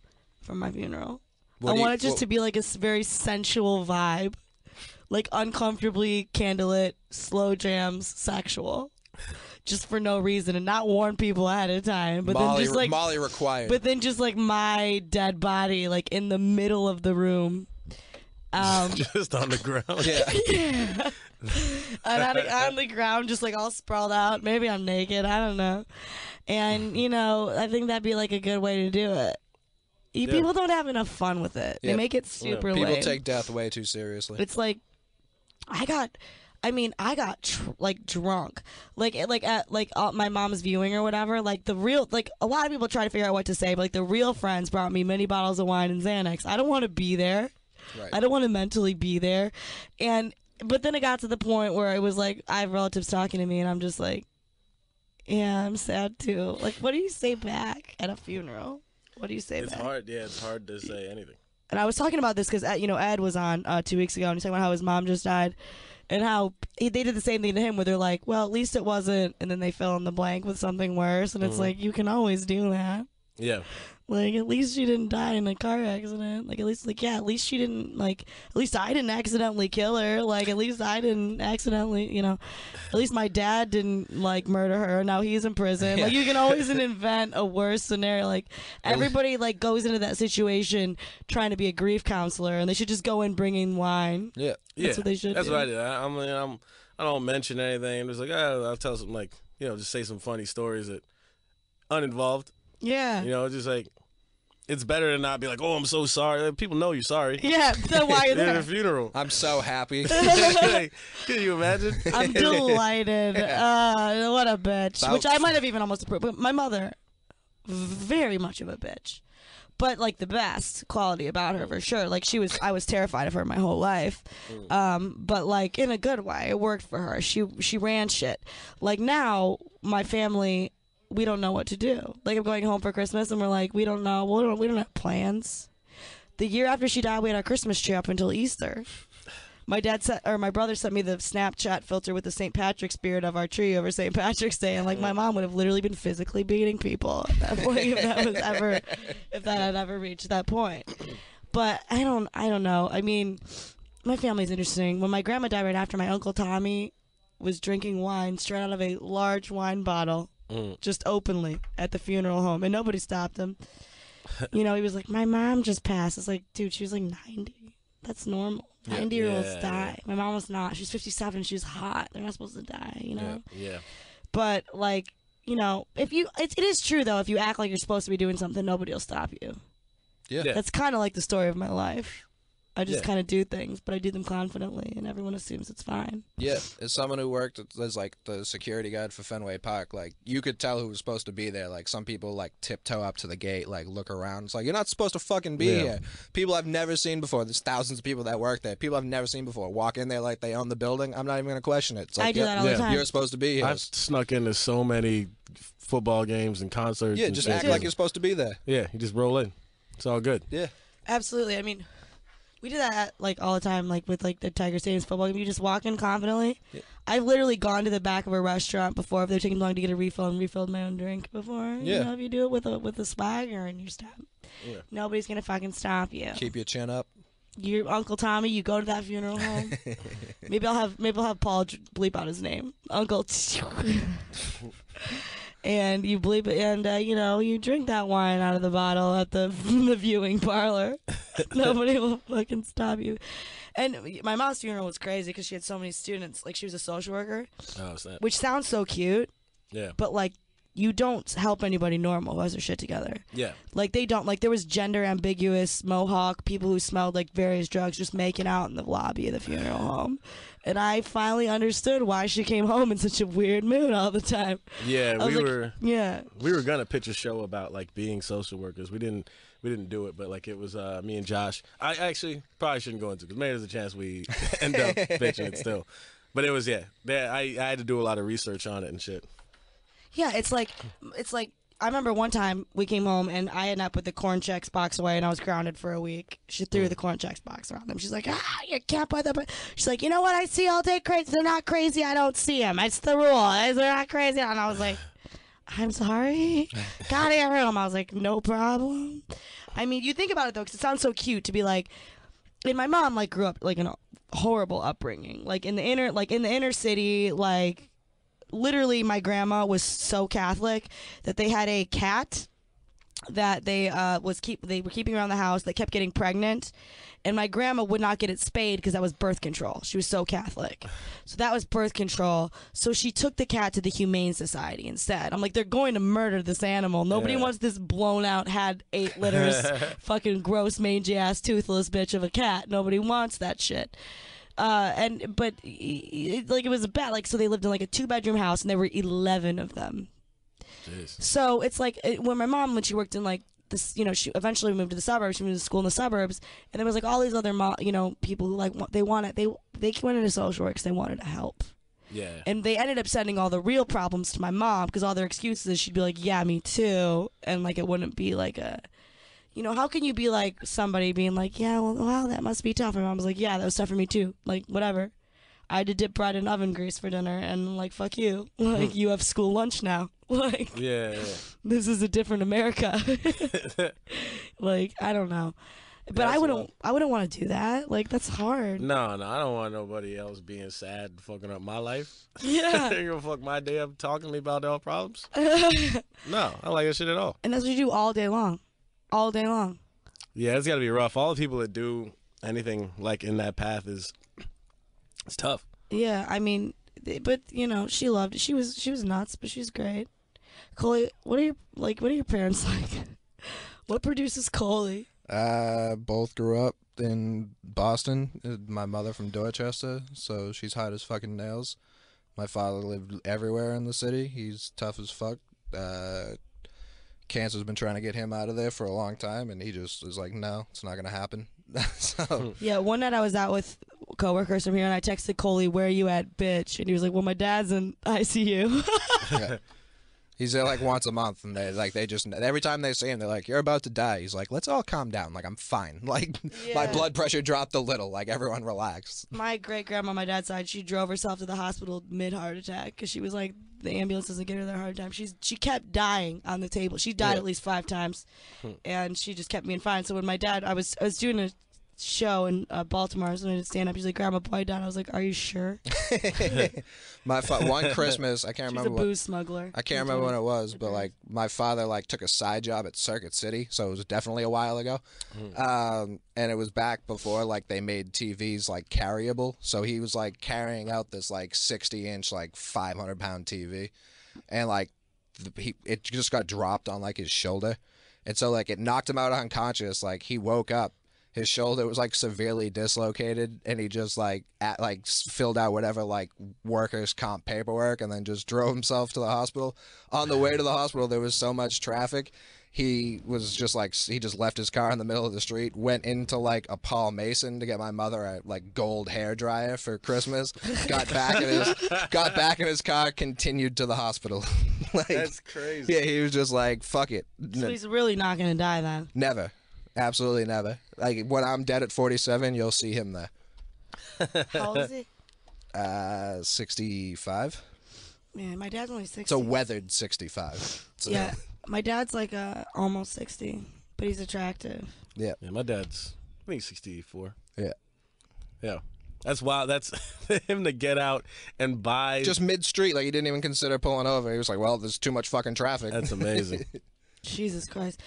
for my funeral. I want it just to be like a very sensual vibe, like uncomfortably candlelit, slow jams, sexual, just for no reason, and not warn people ahead of time. But Molly, then just like Molly required. But then just like my dead body, like in the middle of the room. Just on the ground. Yeah. And on the ground, just like all sprawled out. Maybe I'm naked. I don't know. And, you know, I think that'd be like a good way to do it. People don't have enough fun with it. They make it super lame. People take death way too seriously. It's like, I got drunk, like at my mom's viewing or whatever. Like the real, like a lot of people try to figure out what to say, but like the real friends brought me many bottles of wine and Xanax. I don't want to be there. Right. I don't want to mentally be there. But then it got to the point where it was like I have relatives talking to me, and I'm just like, yeah, I'm sad too. Like, what do you say back at a funeral? What do you say back? It's hard. Yeah, it's hard to say anything. And I was talking about this because, you know, Ed was on 2 weeks ago, and he's talking about how his mom just died, and how they did the same thing to him, where they're like, well, at least it wasn't, and then they fill in the blank with something worse, and it's like, you can always do that. Yeah. Like, at least she didn't die in a car accident. Like, at least, like, yeah, at least she didn't, like, at least I didn't accidentally kill her. Like, at least I didn't accidentally, you know, at least my dad didn't, like, murder her. Now he's in prison. Like, you can always invent a worse scenario. Like, everybody, like, goes into that situation trying to be a grief counselor, and they should just go in bringing wine. Yeah. That's what they should That's do. what I did. I don't mention anything. I'm just like, I'll tell some, like, you know, just say some funny stories that uninvolved. Yeah. You know, just like, it's better to not be like, oh, I'm so sorry. Like, people know you're sorry. Yeah, so why are you At there? a funeral. I'm so happy. Like, can you imagine? I'm delighted. What a bitch. Which I might have even almost approved. But my mother, very much of a bitch. But, like, the best quality about her, for sure. Like, I was terrified of her my whole life. But, like, in a good way. It worked for her. She ran shit. Like, now, my family, we don't know what to do. Like, I'm going home for Christmas, and we're like, we don't know. We don't have plans. The year after she died, we had our Christmas tree up until Easter. My brother sent me the Snapchat filter with the St. Patrick's spirit of our tree over St. Patrick's Day, and like my mom would have literally been physically beating people at that point if that had ever reached that point. But I don't know. I mean, my family's interesting. When my grandma died right after, my Uncle Tommy was drinking wine straight out of a large wine bottle, just openly at the funeral home, and nobody stopped him. You know, he was like, my mom just passed. It's like, dude, she was like 90. That's normal. 90-year-olds die. My mom was not. She's 57. She was hot. They're not supposed to die, you know? Yeah. But, like, you know, it is true, though, if you act like you're supposed to be doing something, nobody will stop you. Yeah. That's kind of like the story of my life. I just kind of do things, but I do them confidently, and everyone assumes it's fine. Yeah, as someone who worked as like the security guard for Fenway Park, like you could tell who was supposed to be there. Like some people like tiptoe up to the gate, like look around. It's like you're not supposed to fucking be here. People I've never seen before. There's thousands of people that work there. People I've never seen before walk in there like they own the building. I'm not even gonna question it. It's like, I do that all the time. You're supposed to be here. I've snuck into so many football games and concerts. Yeah, and just shit. act like you're supposed to be there. Yeah, you just roll in. It's all good. Yeah. Absolutely. I mean, we do that like all the time, like with like the Tiger Stadium's football game. You just walk in confidently. Yeah. I've literally gone to the back of a restaurant before if they're taking long to get a refill and refilled my own drink before. Yeah. You know, if you do it with a swagger in your step, nobody's gonna fucking stop you. Keep your chin up. Your Uncle Tommy, you go to that funeral home. Maybe I'll have Paul bleep out his name, Uncle. and you bleep it, and you know, you drink that wine out of the bottle at the the viewing parlor. Nobody will fucking stop you. And my mom's funeral was crazy because she had so many students. Like, she was a social worker, which sounds so cute. Yeah. But like, you don't help anybody normal who has their shit together. Yeah. Like, they don't. Like, there was gender ambiguous Mohawk people who smelled like various drugs just making out in the lobby of the funeral home. And I finally understood why she came home in such a weird mood all the time. Yeah, we were gonna pitch a show about like being social workers. We didn't do it, but like it was me and Josh. I actually probably shouldn't go into it because maybe there's a chance we end up pitching it still. But it was I had to do a lot of research on it and shit. Yeah, it's like I remember one time we came home and I had not put the corn checks box away and I was grounded for a week. She threw the corn checks box around them. She's like, you can't put them. She's like, you know what I see all day crazy? They're not crazy. I don't see them. It's the rule. They're not crazy. And I was like, I'm sorry. Got out of your room. I was like, no problem. I mean, you think about it though, because it sounds so cute to be like, and my mom like grew up like in a horrible upbringing, like in the inner city, like. Literally, my grandma was so Catholic that they had a cat that they were keeping around the house that kept getting pregnant, and my grandma would not get it spayed because that was birth control. She was so Catholic, so that was birth control. So she took the cat to the Humane Society instead. I'm like, they're going to murder this animal. Nobody wants this blown out, had 8 litters, fucking gross, mangy ass, toothless bitch of a cat. Nobody wants that shit. But it was bad. Like, so they lived in like a 2-bedroom house, and there were 11 of them. Jeez. So it's like when my mom, when she worked in like this, you know, she eventually moved to the suburbs. She moved to school in the suburbs, and there was like all these other, people who like they went into social work because they wanted to help. Yeah. And they ended up sending all the real problems to my mom because all their excuses is she'd be like, yeah, me too, and like it wouldn't be like a. You know, how can you be like somebody being like, yeah, well, wow, that must be tough. And mom was like, yeah, that was tough for me too. Like, whatever. I had to dip bread in oven grease for dinner, and like, fuck you. Like, you have school lunch now. Like, yeah. This is a different America. Like, I don't know. But I wouldn't want to do that. Like, that's hard. No, I don't want nobody else being sad and fucking up my life. Yeah. They're gonna fuck my day up talking to me about their problems. No, I don't like that shit at all. And that's what you do all day long. All day long. Yeah, it's got to be rough. All the people that do anything like in that path it's tough. Yeah, I mean, but you know, she loved it. She was nuts, but she's great. Kollege, what are your parents like? What produces Kollege? Both grew up in Boston. My mother from Dorchester, so she's hot as fucking nails. My father lived everywhere in the city. He's tough as fuck. Cancer's been trying to get him out of there for a long time, and he just was like, no, it's not gonna happen. So yeah, one night I was out with coworkers from here, and I texted Kollege, where are you at, bitch? And he was like, well, my dad's in ICU. Yeah. He's there like once a month, and they just every time they see him, they're like, you're about to die. He's like, let's all calm down. Like, I'm fine. Like, my blood pressure dropped a little. Like, everyone relax. My great grandma on my dad's side, she drove herself to the hospital mid heart attack because she was like, the ambulance doesn't get her that hard time. She kept dying on the table. She died at least 5 times, and she just kept being fine. So when my dad, I was doing a show in Baltimore, I was going to stand up. He's like, grandma, boy died. I was like, are you sure? One Christmas, I can't remember. She's a booze smuggler. I can't remember when it was, but like my father like took a side job at Circuit City, so it was definitely a while ago. And it was back before like they made TVs like carryable, so he was like carrying out this like 60-inch like 500-pound TV, and like it just got dropped on like his shoulder, and so like it knocked him out unconscious. Like he woke up. His shoulder was like severely dislocated, and he just like filled out whatever like workers' comp paperwork, and then just drove himself to the hospital. On the way to the hospital, there was so much traffic. He was just like he just left his car in the middle of the street, went into like a Paul Mason to get my mother a like gold hair dryer for Christmas. Got back in his car, continued to the hospital. Like, that's crazy. Yeah, he was just like, fuck it. So he's really not gonna die then. Never. Absolutely never. Like, when I'm dead at 47, you'll see him there. How old is he? 65. Man, my dad's only 60. It's a weathered 65. So. Yeah, my dad's like almost 60, but he's attractive. Yeah. Yeah, my dad's, I think, 64. Yeah. Yeah. That's wild. That's him to get out and buy. Just mid-street, like he didn't even consider pulling over. He was like, well, there's too much fucking traffic. That's amazing. Jesus Christ.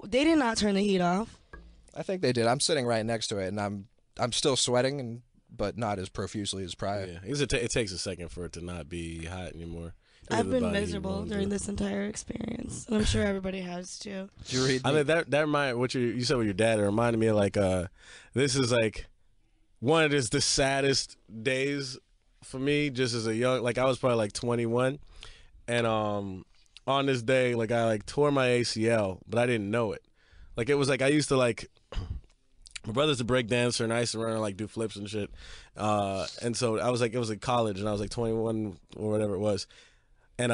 They did not turn the heat off. I think they did. I'm sitting right next to it, and I'm still sweating, but not as profusely as prior. Yeah, it takes a second for it to not be hot anymore. I've been miserable during this entire experience, and I'm sure everybody has too. Did you read? I mean, that reminded what you said with your dad. It reminded me of like this is like one of the saddest days for me, just as a young, like I was probably like 21, and on this day, like I like tore my ACL, but I didn't know it. Like it was like I used to like. My brother's a break dancer, and I used to run and like do flips and shit. And so I was like, it was like college, and I was like 21 or whatever it was. And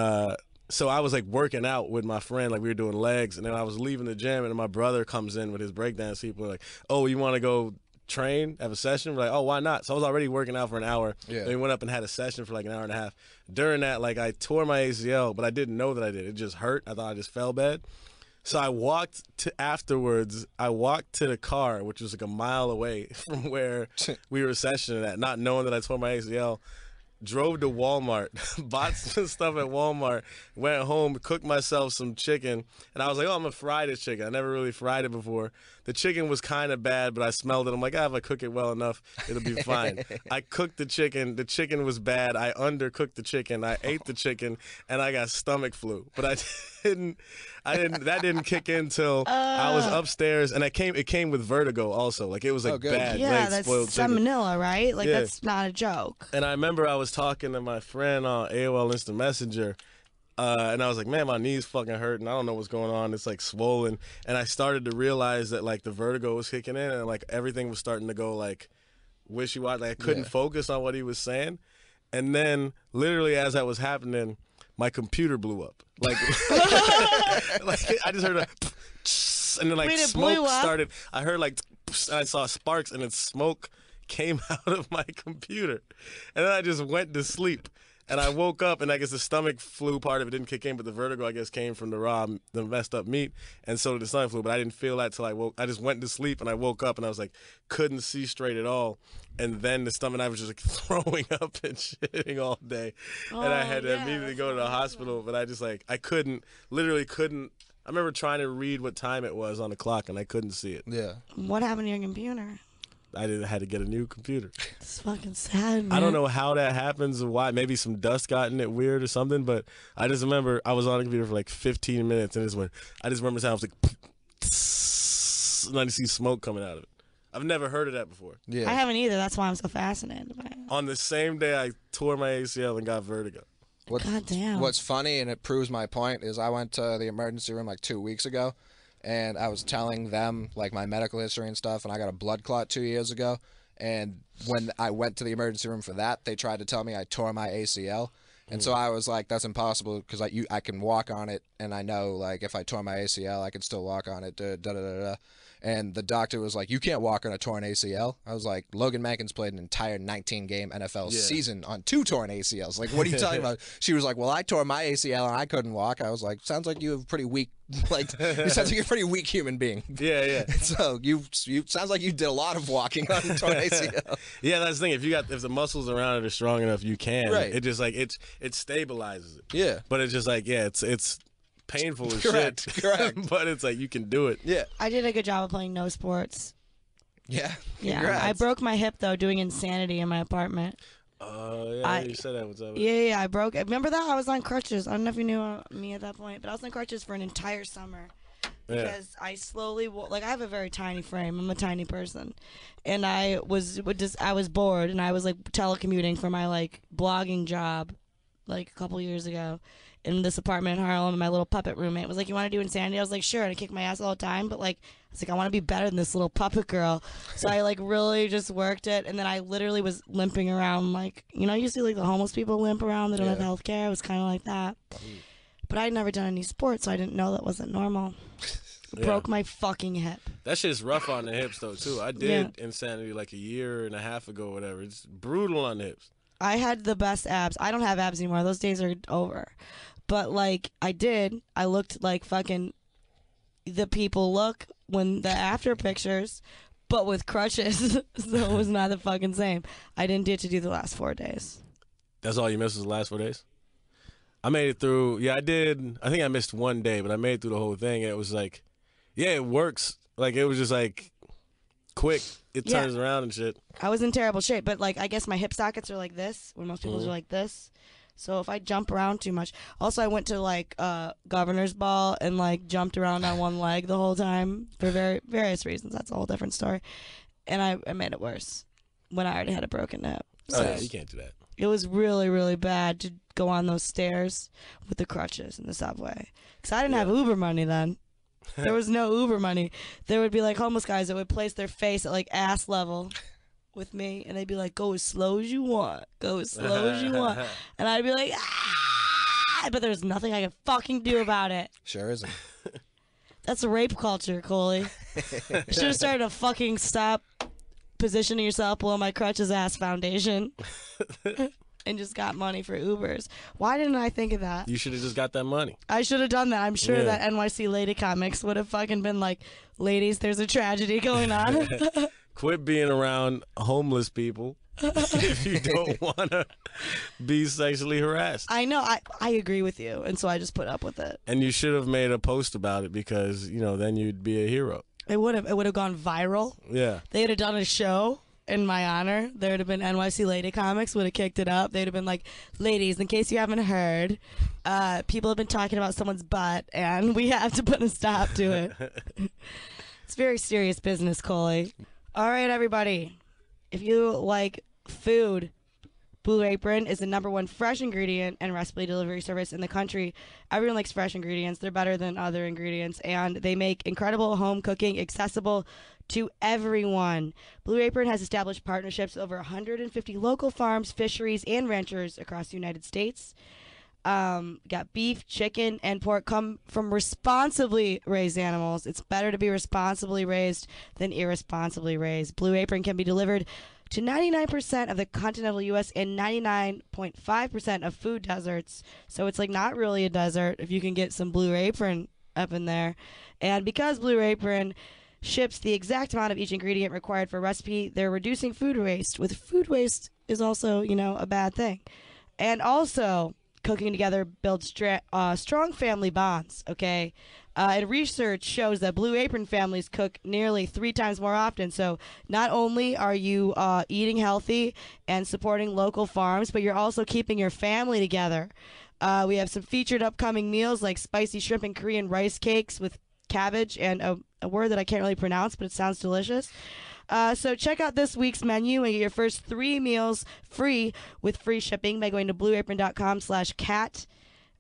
so I was like working out with my friend, like we were doing legs, and then I was leaving the gym, and then my brother comes in with his breakdance people, like, oh, you want to go train, have a session? We're like, oh, why not? So I was already working out for an hour. Yeah. Then we went up and had a session for like an hour and a half. During that, like I tore my ACL, but I didn't know that I did. It just hurt. I thought I just fell bad. So I walked to the car, which was like a mile away from where we were sessioning at, not knowing that I tore my ACL. Drove to Walmart, bought some stuff at Walmart, went home, cooked myself some chicken, and I was like, oh, I'm going to fry this chicken. I never really fried it before. The chicken was kind of bad, but I smelled it. I'm like, if I cook it well enough, it'll be fine. I cooked the chicken. The chicken was bad. I undercooked the chicken. I ate the chicken, and I got stomach flu. But that didn't kick in till I was upstairs, and it came with vertigo also. Like it was like bad, yeah, that's salmonella, right? Like that's not a joke. And I remember I was talking to my friend on AOL Instant Messenger, and I was like, man, my knee's fucking hurting. I don't know what's going on. It's like swollen. And I started to realize that like the vertigo was kicking in, and like everything was starting to go like wishy-washy. Like I couldn't focus on what he was saying. And then literally as that was happening, my computer blew up. Like, like I just heard a and then like smoke started. I heard like I saw sparks, and then smoke came out of my computer. And then I just went to sleep. And I woke up, and I guess the stomach flu part of it didn't kick in, but the vertigo, I guess, came from the messed up meat, and so did the stomach flu. But I didn't feel that till I woke. I just went to sleep, and I woke up, and I was like, couldn't see straight at all. And then the stomach, I was just like throwing up and shitting all day, and I had to immediately go to the hospital. But I just like literally couldn't. I remember trying to read what time it was on the clock, and I couldn't see it. Yeah. What happened to your computer? I had to get a new computer. It's fucking sad, man. I don't know how that happens or why. Maybe some dust got in it weird or something, but I just remember I was on the computer for like 15 minutes, and I just remember sound like, and I see smoke coming out of it. I've never heard of that before. Yeah, I haven't either. That's why I'm so fascinated by it. On the same day I tore my ACL and got vertigo. God damn. What's funny, and it proves my point, is I went to the emergency room like 2 weeks ago, and I was telling them like my medical history and stuff, and I got a blood clot 2 years ago. And when I went to the emergency room for that, they tried to tell me I tore my ACL. And so I was like, that's impossible, because I can walk on it, and I know like if I tore my ACL, I can still walk on it. And the doctor was like, you can't walk on a torn ACL. I was like, Logan Mankins played an entire 19-game NFL season on 2 torn ACLs. Like, what are you talking about? She was like, well, I tore my ACL and I couldn't walk. I was like, sounds like you have pretty weak, like, you sounds like you're a pretty weak human being. Yeah. So you sounds like you did a lot of walking on a torn ACL. Yeah, that's the thing. If the muscles around it are strong enough, you can. Right. It just like it stabilizes it. Yeah. But it's just like it's painful as correct. But it's like you can do it. Yeah. I did a good job of playing no sports. Yeah. Yeah. Congrats. I broke my hip though doing Insanity in my apartment. You said that. What's up? Yeah, I broke it. Remember that? I was on crutches. I don't know if you knew me at that point, but I was on crutches for an entire summer. Because I slowly, I have a very tiny frame. I'm a tiny person. And I was bored, and I was like telecommuting for my like blogging job like a couple years ago in this apartment in Harlem, and my little puppet roommate was like, you want to do Insanity? I was like, sure. And I kick my ass all the time, but like, I was like, I want to be better than this little puppet girl. So I like really just worked it, and then I literally was limping around like, you see like the homeless people limp around, they don't have health care. It was kind of like that. But I'd never done any sports, so I didn't know that wasn't normal. Broke my fucking hip. That shit's rough on the hips though too. I did Insanity like a year and a half ago or whatever. It's brutal on the hips. I had the best abs. I don't have abs anymore. Those days are over. But like I looked like fucking the people look when the after pictures, but with crutches, so it was not the fucking same. I didn't get to do the last 4 days. That's all you missed was the last 4 days? I made it through. Yeah, I did. I think I missed 1 day, but I made it through the whole thing. And it was like, yeah, it works. Like, it was just like quick. It turns around and shit. I was in terrible shape, but like I guess my hip sockets are like this, where most people's are like this. So if I jump around too much. Also, I went to like governor's ball and like jumped around on one leg the whole time for various reasons. That's a whole different story. And I made it worse when I already had a broken hip. So yeah, you can't do that. It was really, really bad to go on those stairs with the crutches in the subway. Because I didn't have Uber money then. There was no Uber money. There would be like homeless guys that would place their face at like ass level with me, and they'd be like, go as slow as you want. Go as slow as you want. And I'd be like, ah! But there's nothing I can fucking do about it. Sure isn't. That's a rape culture, Coley. You should have started a fucking stop positioning yourself below my crutches ass foundation and just got money for Ubers. Why didn't I think of that? You should have just got that money. I should have done that. I'm sure that NYC Lady Comics would have fucking been like, ladies, there's a tragedy going on. Quit being around homeless people if you don't want to be sexually harassed. I know. I agree with you. And so I just put up with it. And you should have made a post about it because, you know, then you'd be a hero. It would have gone viral. Yeah. They would have done a show in my honor. There would have been NYC Lady Comics would have kicked it up. They'd have been like, ladies, in case you haven't heard, people have been talking about someone's butt, and we have to put a stop to it. It's very serious business, Coley. All right, everybody. If you like food, Blue Apron is the #1 fresh ingredient and recipe delivery service in the country. Everyone likes fresh ingredients. They're better than other ingredients, and they make incredible home cooking accessible to everyone. Blue Apron has established partnerships with over 150 local farms, fisheries, and ranchers across the United States. Got beef, chicken, and pork come from responsibly raised animals. It's better to be responsibly raised than irresponsibly raised. Blue Apron can be delivered to 99% of the continental U.S. and 99.5% of food deserts. So it's like not really a desert if you can get some Blue Apron up in there. And because Blue Apron ships the exact amount of each ingredient required for a recipe, they're reducing food waste. With food waste is also, you know, a bad thing. And also, cooking together builds strong family bonds, okay? And research shows that Blue Apron families cook nearly 3 times more often. So not only are you eating healthy and supporting local farms, but you're also keeping your family together. We have some featured upcoming meals like spicy shrimp and Korean rice cakes with cabbage and a word that I can't really pronounce, but it sounds delicious. So check out this week's menu and get your first 3 meals free with free shipping by going to blueapron.com/cat.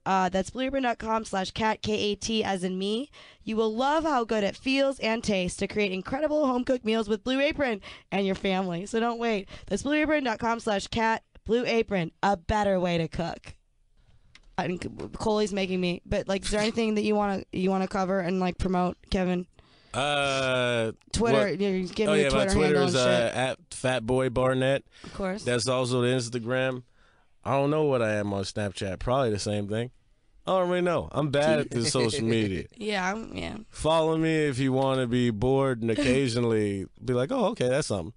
That's blueapron.com/cat, K-A-T as in me. You will love how good it feels and tastes to create incredible home-cooked meals with Blue Apron and your family. So don't wait. That's blueapron.com/cat. Blue Apron, a better way to cook. Coley's making me, but like, is there anything that you wanna cover and like promote, Kevin? Twitter. Give me a Twitter my Twitter's handle and shit. at Fatboy Barnett. Of course. That's also the Instagram. I don't know what I am on Snapchat. Probably the same thing. I don't really know. I'm bad at the social media. Yeah. Follow me if you want to be bored and occasionally be like, oh, okay, that's something.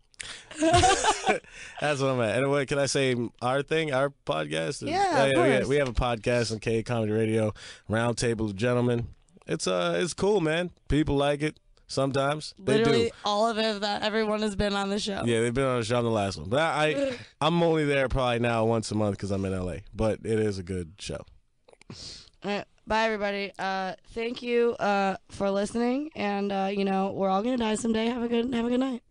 That's what I'm at. Anyway, can I say our thing, our podcast? Yeah, of course. We have a podcast on K Comedy Radio, Roundtable of Gentlemen. It's cool, man. People like it sometimes. Literally they do. all of it that everyone has been on the show. Yeah, they've been on the show on the last one. But I'm only there probably now once a month because I'm in LA. But it is a good show. All right, bye, everybody. Thank you for listening. And, we're all going to die someday. Have a good night.